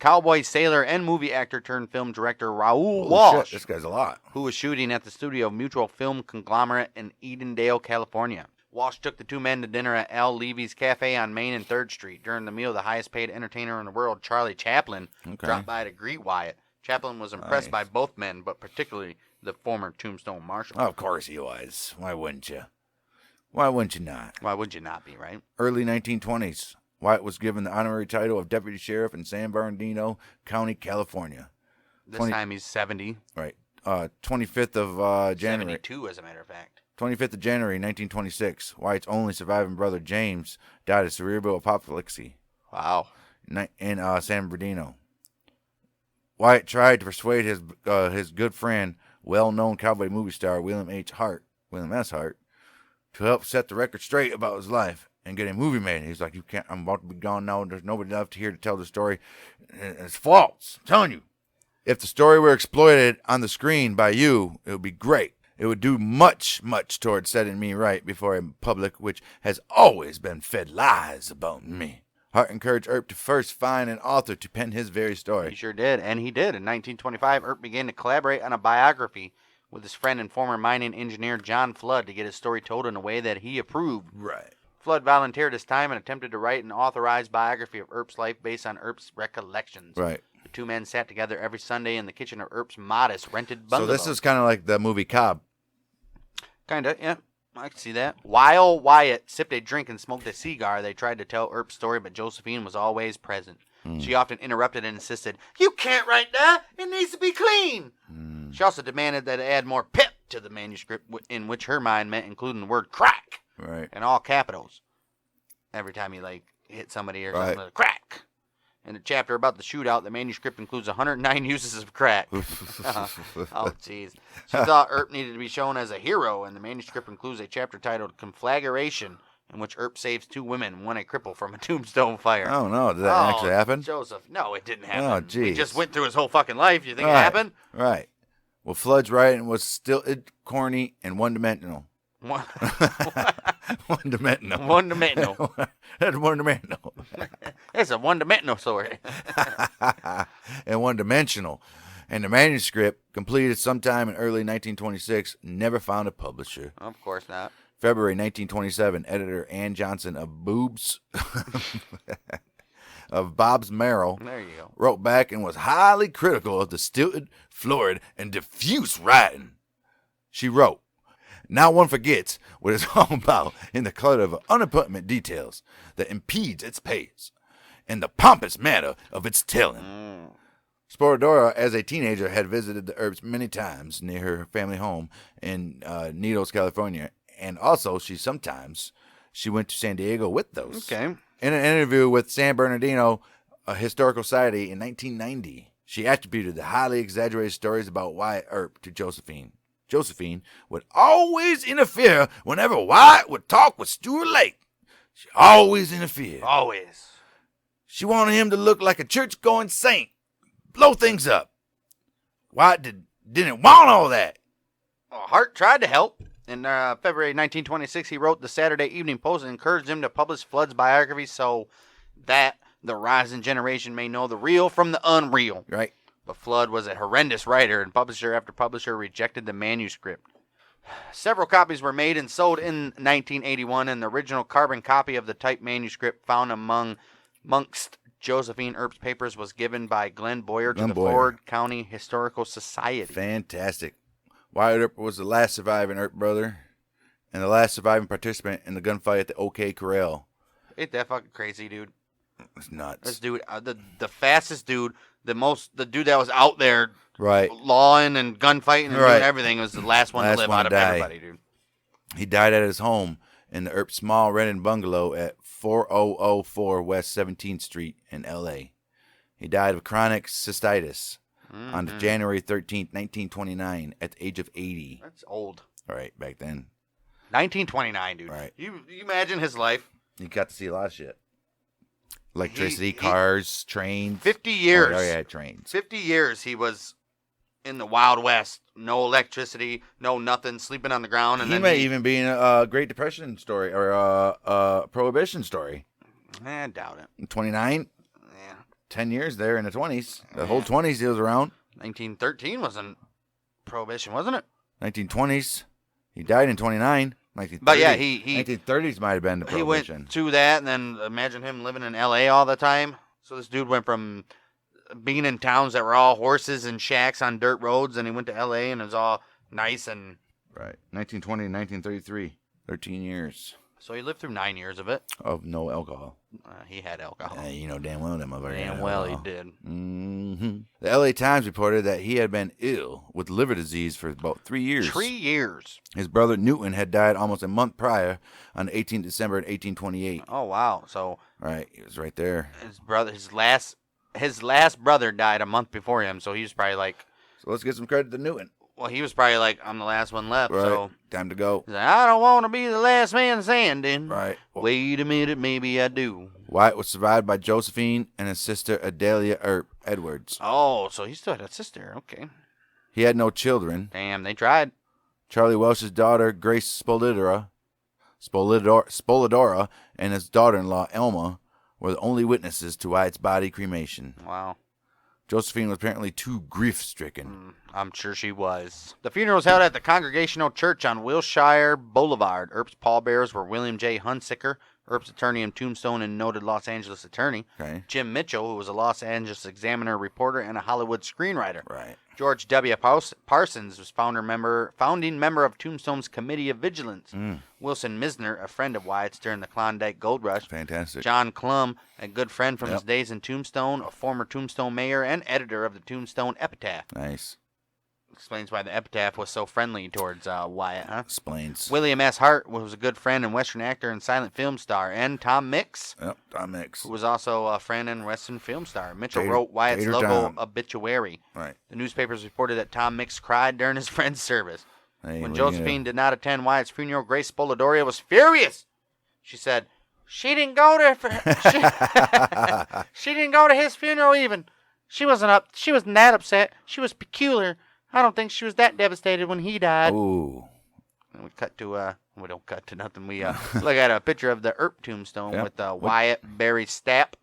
and movie actor turned film director Raoul Walsh. Shit, this guy's a lot. Who was shooting at the studio of Mutual Film Conglomerate in Edendale, California. Walsh took the two men to dinner at Al Levy's Cafe on Main and 3rd Street. During the meal, the highest-paid entertainer in the world, Charlie Chaplin, dropped by to greet Wyatt. Chaplin was impressed by both men, but particularly the former Tombstone marshal. Of course he was. Why wouldn't you? Why wouldn't you not? Why would you not be, right? Early 1920s, Wyatt was given the honorary title of Deputy Sheriff in San Bernardino County, California. This time he's 70. Right. 25th of January. 72, as a matter of fact. 25th of January, 1926. Wyatt's only surviving brother, James, died of cerebral apoplexy. Wow. In San Bernardino. Wyatt tried to persuade his good friend, well-known cowboy movie star William S. Hart, to help set the record straight about his life and get a movie made. He's like, "You can't. I'm about to be gone now. There's nobody left here to tell the story. And it's false. I'm telling you. If the story were exploited on the screen by you, it would be great. It would do much, much towards setting me right before a public which has always been fed lies about me." Hart encouraged Earp to first find an author to pen his very story. He sure did, and he did. In 1925, Earp began to collaborate on a biography with his friend and former mining engineer John Flood to get his story told in a way that he approved. Right. Flood volunteered his time and attempted to write an authorized biography of Earp's life based on Earp's recollections. Right. The two men sat together every Sunday in the kitchen of Earp's modest rented bungalow. So this is kind of like the movie Cobb. Kind of, yeah. I can see that. While Wyatt sipped a drink and smoked a cigar, they tried to tell Earp's story, but Josephine was always present. She often interrupted and insisted, "You can't write that. It needs to be clean." She also demanded that it add more pip to the manuscript, in which her mind meant including the word crack. Right. In all capitals. Every time he, hit somebody or something, crack. In the chapter about the shootout, the manuscript includes 109 uses of crack. Oh, jeez. She thought Earp needed to be shown as a hero, and the manuscript includes a chapter titled Conflagration, in which Earp saves two women, one a cripple, from a tombstone fire. Oh, no. Did that actually happen? Joseph. No, it didn't happen. Oh, jeez. He just went through his whole fucking life. You think it happened? Right. Well, Flood's writing was still corny and one-dimensional. One-dimensional. One-dimensional. That's one-dimensional. It's a one-dimensional story. And one-dimensional. And the manuscript, completed sometime in early 1926, never found a publisher. Of course not. February 1927, editor Ann Johnson of Bob's Merrill there you go. wrote back and was highly critical of the stilted, florid, and diffuse writing. She wrote, "Now one forgets what it's all about in the clutter of unimportant details that impedes its pace, and the pompous manner of its telling." Sporadora, as a teenager, had visited the Earps many times near her family home in Needles, California, and also she went to San Diego with those. Okay. In an interview with San Bernardino Historical Society in 1990, She attributed the highly exaggerated stories about Wyatt Earp to Josephine. Josephine would always interfere whenever Wyatt would talk with Stuart Lake. She always interfered. Always. She wanted him to look like a church-going saint. Blow things up. Wyatt didn't want all that. Well, Hart tried to help. In February 1926, he wrote the Saturday Evening Post and encouraged him to publish Flood's biography so that the rising generation may know the real from the unreal. Right. But Flood was a horrendous writer, and publisher after publisher rejected the manuscript. Several copies were made and sold in 1981, and the original carbon copy of the typed manuscript found amongst Josephine Earp's papers was given by Glenn Boyer to the Ford County Historical Society. Fantastic. Wyatt Earp was the last surviving Earp brother and the last surviving participant in the gunfight at the OK Corral. Ain't that fucking crazy, dude? It's nuts. This dude, the fastest dude, the dude that was out there, right, lawing and gunfighting and doing everything, was the last one to live out of everybody, dude. He died at his home in the Earp small rented bungalow at 4004 West 17th Street in L.A. He died of chronic cystitis on January 13th, 1929, at the age of 80. That's old. All right, back then. 1929, dude. Right. You imagine his life. You got to see a lot of shit. Electricity, cars, trains. 50 years. Oh, yeah, trains. 50 years he was in the Wild West. No electricity, no nothing, sleeping on the ground. And he may even be in a Great Depression story or a Prohibition story. I doubt it. 29? Yeah. 10 years there in the 20s. The whole 20s he was around. 1913 wasn't Prohibition, wasn't it? 1920s. He died in 29. 1930s. But yeah, 1930s might have been the Prohibition. He went to that, and then imagine him living in L.A. all the time. So this dude went from being in towns that were all horses and shacks on dirt roads, and he went to L.A. and it was all nice and... Right. 1920 and 1933. 13 years. So he lived through 9 years of it. Of no alcohol. He had alcohol. You know damn well that motherfucker. Damn well he did. Mm-hmm. The L.A. Times reported that he had been ill with liver disease for about 3 years. 3 years. His brother Newton had died almost a month prior on 18th December 1828. Oh, wow. So... Right. He was right there. His last brother died a month before him, so he was probably like... So let's give some credit to Newton. Well, he was probably like, I'm the last one left, right. so... Time to go. He's like, I don't want to be the last man standing. Right. Wait a minute, maybe I do. Wyatt was survived by Josephine and his sister Adelia Earp Edwards. Oh, so he still had a sister. Okay. He had no children. Damn, they tried. Charlie Welsh's daughter, Grace Spoledora, and his daughter-in-law, Elma, were the only witnesses to Wyatt's body cremation. Wow. Josephine was apparently too grief-stricken. I'm sure she was. The funeral was held at the Congregational Church on Wilshire Boulevard. Earp's pallbearers were William J. Hunsicker, Earp's attorney in Tombstone and noted Los Angeles attorney. Okay. Jim Mitchell, who was a Los Angeles Examiner reporter and a Hollywood screenwriter. Right. George W. Parsons was founding member of Tombstone's Committee of Vigilance. Wilson Misner, a friend of Wyatt's during the Klondike Gold Rush. Fantastic. John Clum, a good friend from his days in Tombstone, a former Tombstone mayor and editor of the Tombstone Epitaph. Nice. Explains why the Epitaph was so friendly towards Wyatt, huh? Explains. William S. Hart was a good friend and Western actor and silent film star. And Tom Mix. Yep, Tom Mix. Who was also a friend and Western film star. Mitchell wrote Wyatt's logo obituary. Right. The newspapers reported that Tom Mix cried during his friend's service. Hey, when Josephine did not attend Wyatt's funeral, Grace Spoladoria was furious. She said, she didn't go to she didn't go to his funeral even. She wasn't that upset. She was peculiar. I don't think she was that devastated when he died. Ooh. And we cut to we don't cut to nothing. We look at a picture of the Earp tombstone with Wyatt Barry Stapp,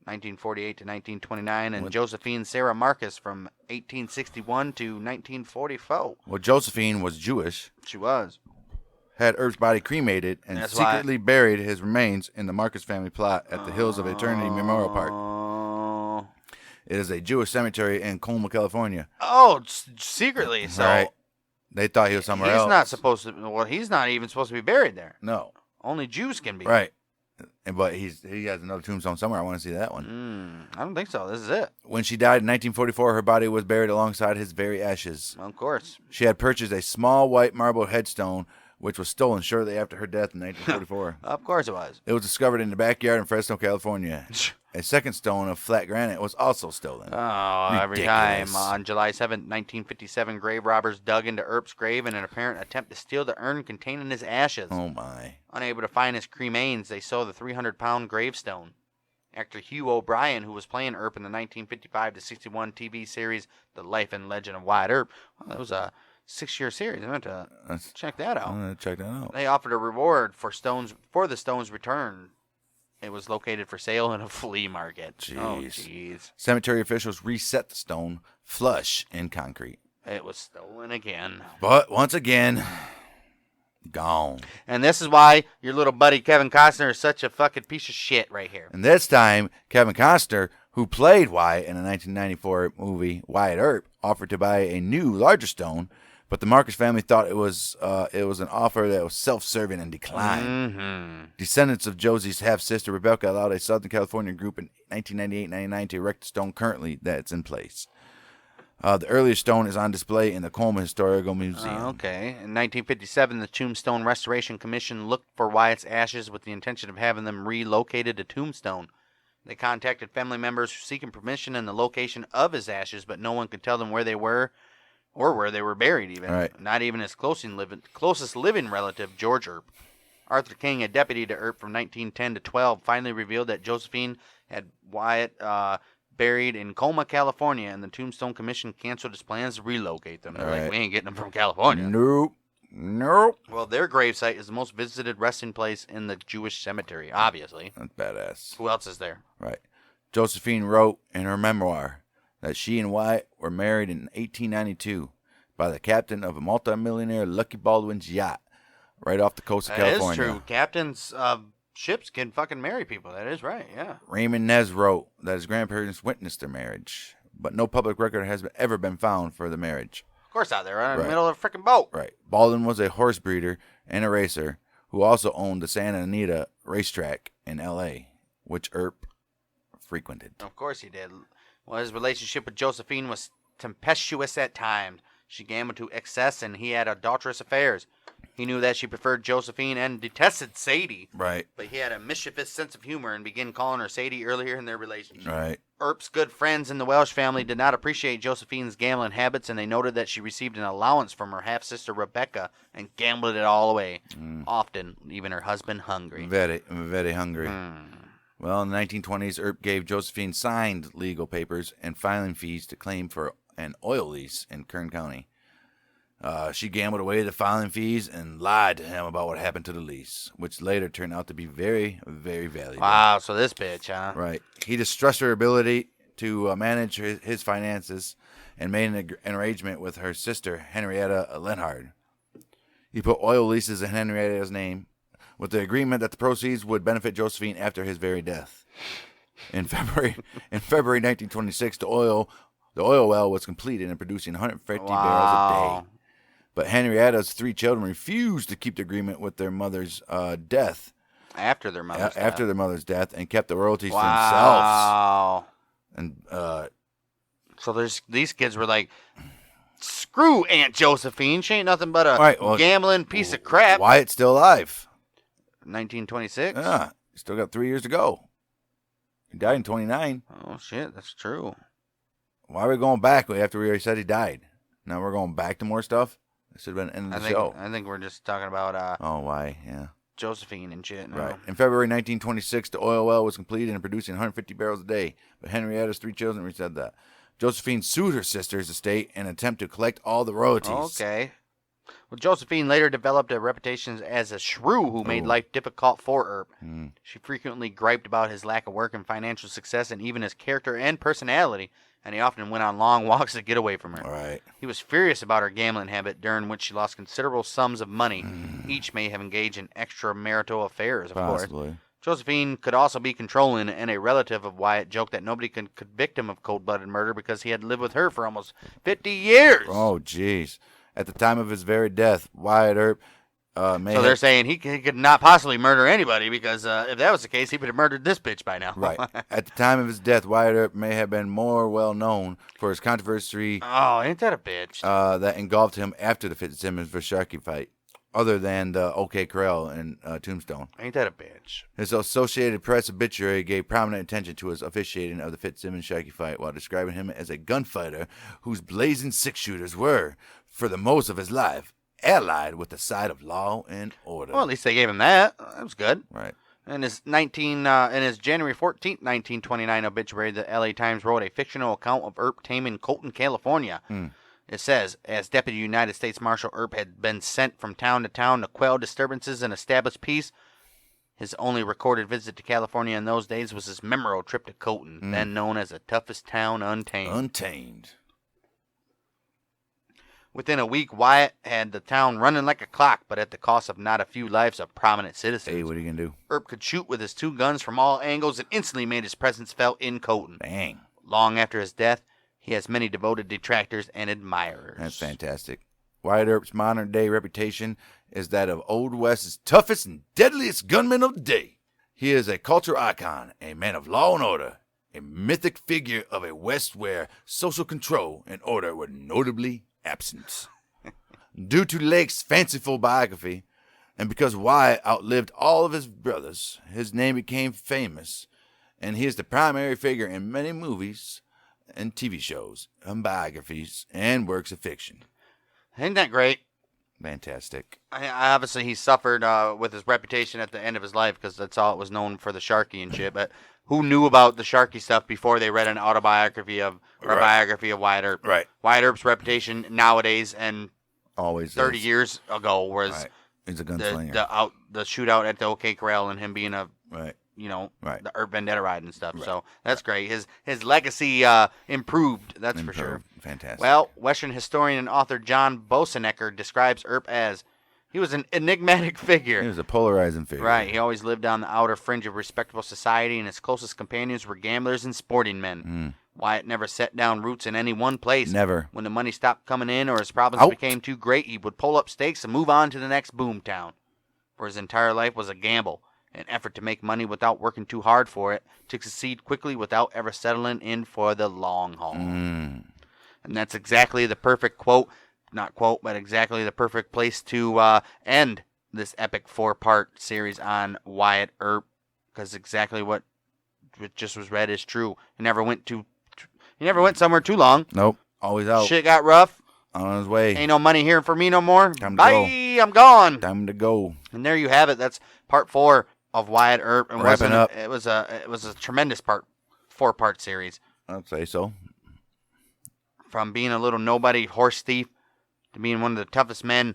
1948 to 1929, and Josephine Sarah Marcus from 1861 to 1944. Well, Josephine was Jewish. She was. Had Earp's body cremated and secretly buried his remains in the Marcus family plot at the Hills of Eternity Memorial Park. It is a Jewish cemetery in Colma, California. Oh, secretly. So right. They thought he was somewhere else. He's not supposed to. Well, he's not even supposed to be buried there. No. Only Jews can be. Right. But he has another tombstone somewhere. I want to see that one. I don't think so. This is it. When she died in 1944, her body was buried alongside his very ashes. Of course. She had purchased a small white marble headstone which was stolen shortly after her death in 1944. Of course it was. It was discovered in the backyard in Fresno, California. A second stone of flat granite was also stolen. Oh, Ridiculous. Every time. On July 7, 1957, grave robbers dug into Earp's grave in an apparent attempt to steal the urn containing his ashes. Oh, my. Unable to find his cremains, they saw the 300-pound gravestone. Actor Hugh O'Brien, who was playing Earp in the 1955-61 TV series The Life and Legend of Wyatt Earp, well, that was a 6-year series. I meant to check that out. Check that out. They offered a reward for the stone's return. It was located for sale in a flea market. Jeez. Oh, jeez. Cemetery officials reset the stone flush in concrete. It was stolen again. But once again, gone. And this is why your little buddy Kevin Costner is such a fucking piece of shit right here. And this time, Kevin Costner, who played Wyatt in a 1994 movie, Wyatt Earp, offered to buy a new, larger stone, but the Marcus family thought it was an offer that was self-serving and declined. Mm-hmm. Descendants of Josie's half-sister Rebecca allowed a Southern California group in 1998-99 to erect the stone currently that's in place. The earlier stone is on display in the Colma Historical Museum. Okay. In 1957, the Tombstone Restoration Commission looked for Wyatt's ashes with the intention of having them relocated to Tombstone. They contacted family members seeking permission in the location of his ashes, but no one could tell them where they were or where they were buried even. Right. Not even his closest living relative, George Earp. Arthur King, a deputy to Earp from 1910 to 12, finally revealed that Josephine had Wyatt buried in Colma, California, and the Tombstone Commission canceled its plans to relocate them. They're like, we ain't getting them from California. Nope. Well, their gravesite is the most visited resting place in the Jewish cemetery, obviously. That's badass. Who else is there? Right. Josephine wrote in her memoir that she and Wyatt were married in 1892 by the captain of a multimillionaire Lucky Baldwin's yacht right off the coast of California. That is true. Captains of ships can fucking marry people. That is right, yeah. Raymond Nez wrote that his grandparents witnessed their marriage, but no public record has ever been found for the marriage. Of course not. They're in the middle of a freaking boat. Right. Baldwin was a horse breeder and a racer who also owned the Santa Anita racetrack in L.A., which Earp frequented. Of course he did. Well, his relationship with Josephine was tempestuous at times. She gambled to excess, and he had adulterous affairs. He knew that she preferred Josephine and detested Sadie. Right. But he had a mischievous sense of humor and began calling her Sadie earlier in their relationship. Right. Earp's good friends in the Welsh family did not appreciate Josephine's gambling habits, and they noted that she received an allowance from her half-sister Rebecca and gambled it all away, often leaving her husband hungry. Very, very hungry. Well, in the 1920s, Earp gave Josephine signed legal papers and filing fees to claim for an oil lease in Kern County. She gambled away the filing fees and lied to him about what happened to the lease, which later turned out to be very, very valuable. Wow, so this bitch, huh? Right. He distrusted her ability to manage his finances and made an arrangement with her sister, Henrietta Lenhard. He put oil leases in Henrietta's name with the agreement that the proceeds would benefit Josephine after his very death. In February 1926, the oil well was completed and producing 150 barrels a day. But Henrietta's 3 children refused to keep the agreement with their mother's death. After their mother's death. After their mother's death, and kept the royalties to themselves. And so these kids were like, screw Aunt Josephine. She ain't nothing but a gambling piece of crap. Wyatt's still alive. 1926? Yeah. He's still got 3 years to go. He died in 29. Oh, shit. That's true. Why are we going back after we already said he died? Now we're going back to more stuff? This should have been the end of the show. I think we're just talking about why? Yeah. Josephine and shit. No. Right. In February 1926, the oil well was completed and producing 150 barrels a day. But Henrietta's 3 children said that. Josephine sued her sister's estate in an attempt to collect all the royalties. Okay. Well, Josephine later developed a reputation as a shrew who made life difficult for Earp. She frequently griped about his lack of work and financial success and even his character and personality, and he often went on long walks to get away from her. Right. He was furious about her gambling habit, during which she lost considerable sums of money. Each may have engaged in extramarital affairs, of course. Josephine could also be controlling, and a relative of Wyatt joked that nobody could convict him of cold-blooded murder because he had lived with her for almost 50 years. Oh, jeez. At the time of his very death, Wyatt Earp they're saying he could not possibly murder anybody because if that was the case, he would have murdered this bitch by now. Right. At the time of his death, Wyatt Earp may have been more well known for his controversy. Oh, ain't that a bitch? That engulfed him after the Fitzsimmons-Versharkey fight. other than the OK Corral in Tombstone. Ain't that a bitch? His Associated Press obituary gave prominent attention to his officiating of the Fitzsimmons-Shaky fight while describing him as a gunfighter whose blazing six-shooters were, for the most of his life, allied with the side of law and order. Well, at least they gave him that. That was good. Right. In his January 14th, 1929 obituary, the LA Times wrote a fictional account of Earp taming Colton, California. It says, as Deputy United States Marshal Earp had been sent from town to town to quell disturbances and establish peace, his only recorded visit to California in those days was his memorable trip to Colton, then known as the toughest town untamed. Within a week, Wyatt had the town running like a clock, but at the cost of not a few lives of prominent citizens. Hey, what are you going to do? Earp could shoot with his 2 guns from all angles and instantly made his presence felt in Colton. Bang. Long after his death, he has many devoted detractors and admirers. That's fantastic. Wyatt Earp's modern-day reputation is that of Old West's toughest and deadliest gunman of the day. He is a cultural icon, a man of law and order, a mythic figure of a West where social control and order were notably absent. Due to Lake's fanciful biography, and because Wyatt outlived all of his brothers, his name became famous, and he is the primary figure in many movies and TV shows, and biographies, and works of fiction. Ain't that great? Fantastic. Obviously, he suffered with his reputation at the end of his life because that's all it was known for, the Sharky and shit. But who knew about the Sharky stuff before they read an autobiography of or biography of Wyatt Earp? Right. Wyatt Earp's reputation nowadays and always 30 years ago was he's a gunslinger. The shootout at the OK Corral and him being a the Earp Vendetta Ride and stuff. Right. So that's great. His legacy improved. That's for sure. Fantastic. Well, Western historian and author John Bosenecker describes Earp as he was an enigmatic figure. He was a polarizing figure. Right. He always lived on the outer fringe of respectable society, and his closest companions were gamblers and sporting men. Wyatt never set down roots in any one place. Never. When the money stopped coming in or his problems became too great, he would pull up stakes and move on to the next boom town. For his entire life was a gamble, an effort to make money without working too hard for it, to succeed quickly without ever settling in for the long haul. And that's exactly the perfect but exactly the perfect place to end this epic 4-part series on Wyatt Earp, because exactly what just was read is true. He never went somewhere too long. Nope. Always out. Shit got rough. On his way. Ain't no money here for me no more. Time to Bye. go. I'm gone. Time to go. And there you have it. That's part 4 of Wyatt Earp. And wrapping up. It was a tremendous 4-part series. I'd say so. From being a little nobody horse thief to being one of the toughest men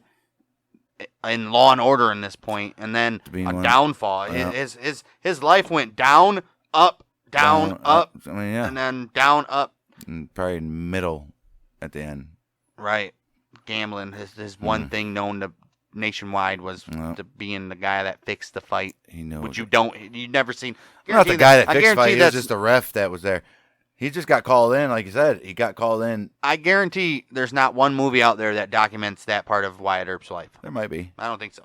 in Law and Order in this point, and then a downfall. Yeah. His life went down, up, down, up, I mean, yeah. and then down, up. And probably middle at the end. Right. Gambling. His one thing known to nationwide was to being the guy that fixed the fight. He knows. Which you've never seen. Not the guy that fixed the fight. He was just a ref that was there. He just got called in, like you said. He got called in. I guarantee there's not one movie out there that documents that part of Wyatt Earp's life. There might be. I don't think so.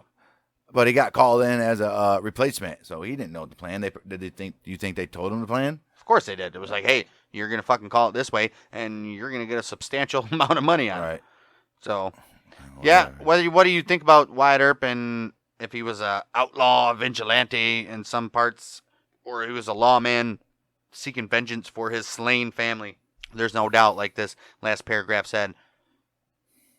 But he got called in as a replacement, so he didn't know the plan. Do you think they told him the plan? Of course they did. It was like, hey, you're going to fucking call it this way, and you're going to get a substantial amount of money on it. So, yeah, what do you think about Wyatt Earp, and if he was a outlaw vigilante in some parts, or he was a lawman seeking vengeance for his slain family? There's no doubt, like this last paragraph said,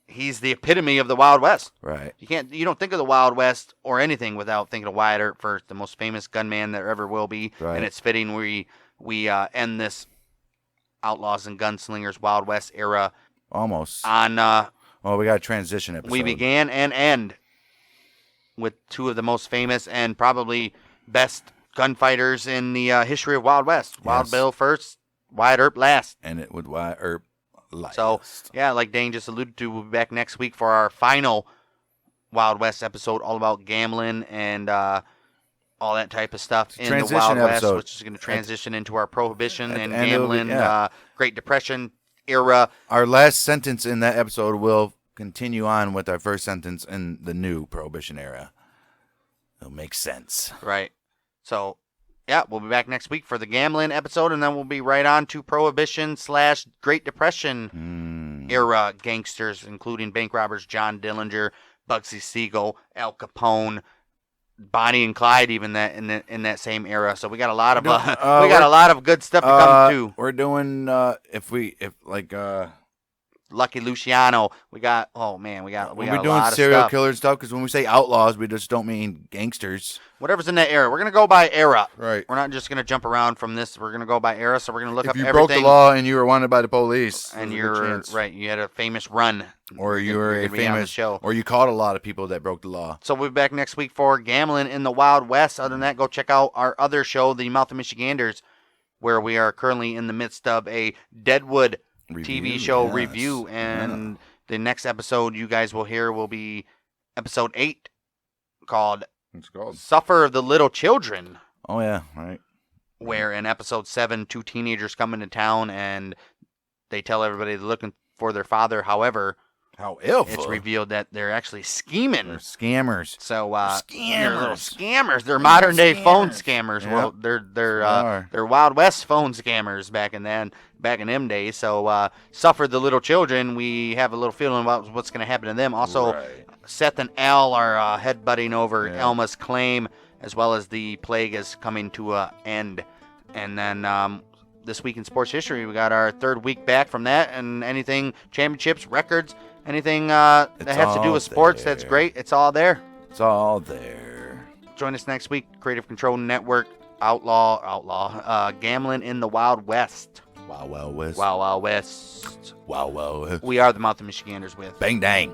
he's the epitome of the Wild West. Right. You don't think of the Wild West or anything without thinking of Wyatt Earp first, the most famous gunman there ever will be. Right. And it's fitting we end this Outlaws and Gunslingers Wild West era almost on. Well, we got a transition episode. We began and end with 2 of the most famous and probably best gunfighters in the history of Wild West. Yes. Wild Bill first, Wyatt Earp last. And it with Wyatt Earp last. So, yeah, like Dane just alluded to, we'll be back next week for our final Wild West episode, all about gambling and all that type of stuff in the Wild West, which is going to transition into our Prohibition and gambling, Great Depression era. Our last sentence in that episode will continue on with our first sentence in the new Prohibition era. It'll make sense. Right. So, yeah, we'll be back next week for the gambling episode, and then we'll be right on to Prohibition / Great Depression era gangsters, including bank robbers John Dillinger, Bugsy Siegel, Al Capone, Bonnie and Clyde, even that in that same era. So we got a lot of a lot of good stuff to come to. We're doing Lucky Luciano. We got we got a lot of stuff. Serial killer stuff, because when we say outlaws, we just don't mean gangsters. Whatever's in that era. We're gonna go by era. Right. We're not just gonna jump around from this. We're gonna go by era. So we're gonna look up everything. If you broke the law and you were wanted by the police, and you're right, you had a famous run, or you were a famous show, or you caught a lot of people that broke the law. So we'll be back next week for Gambling in the Wild West. Other than that, go check out our other show, The Mouth of Michiganders, where we are currently in the midst of a Deadwood TV show review, and the next episode you guys will hear will be episode 8, called Suffer the Little Children. Oh yeah, right. Where in episode 7, 2 teenagers come into town and they tell everybody they're looking for their father. However, it's revealed that they're actually scheming. They're scammers. So they're little scammers. They're modern day phone scammers. Yep. Well, they're Wild West phone scammers back in them days. So Suffer the Little Children. We have a little feeling about what's going to happen to them. Also, Seth and Al are headbutting over Elma's claim, as well as the plague is coming to an end. And then this week in sports history, we got our 3rd week back from that, and anything championships, records. Anything that has to do with sports, that's great. It's all there. It's all there. Join us next week. Creative Control Network, Outlaw, Gambling in the Wild West. Wild Wild West. Wild Wild West. Wild Wild West. We are the Mouth of Michiganders with Bang Dang.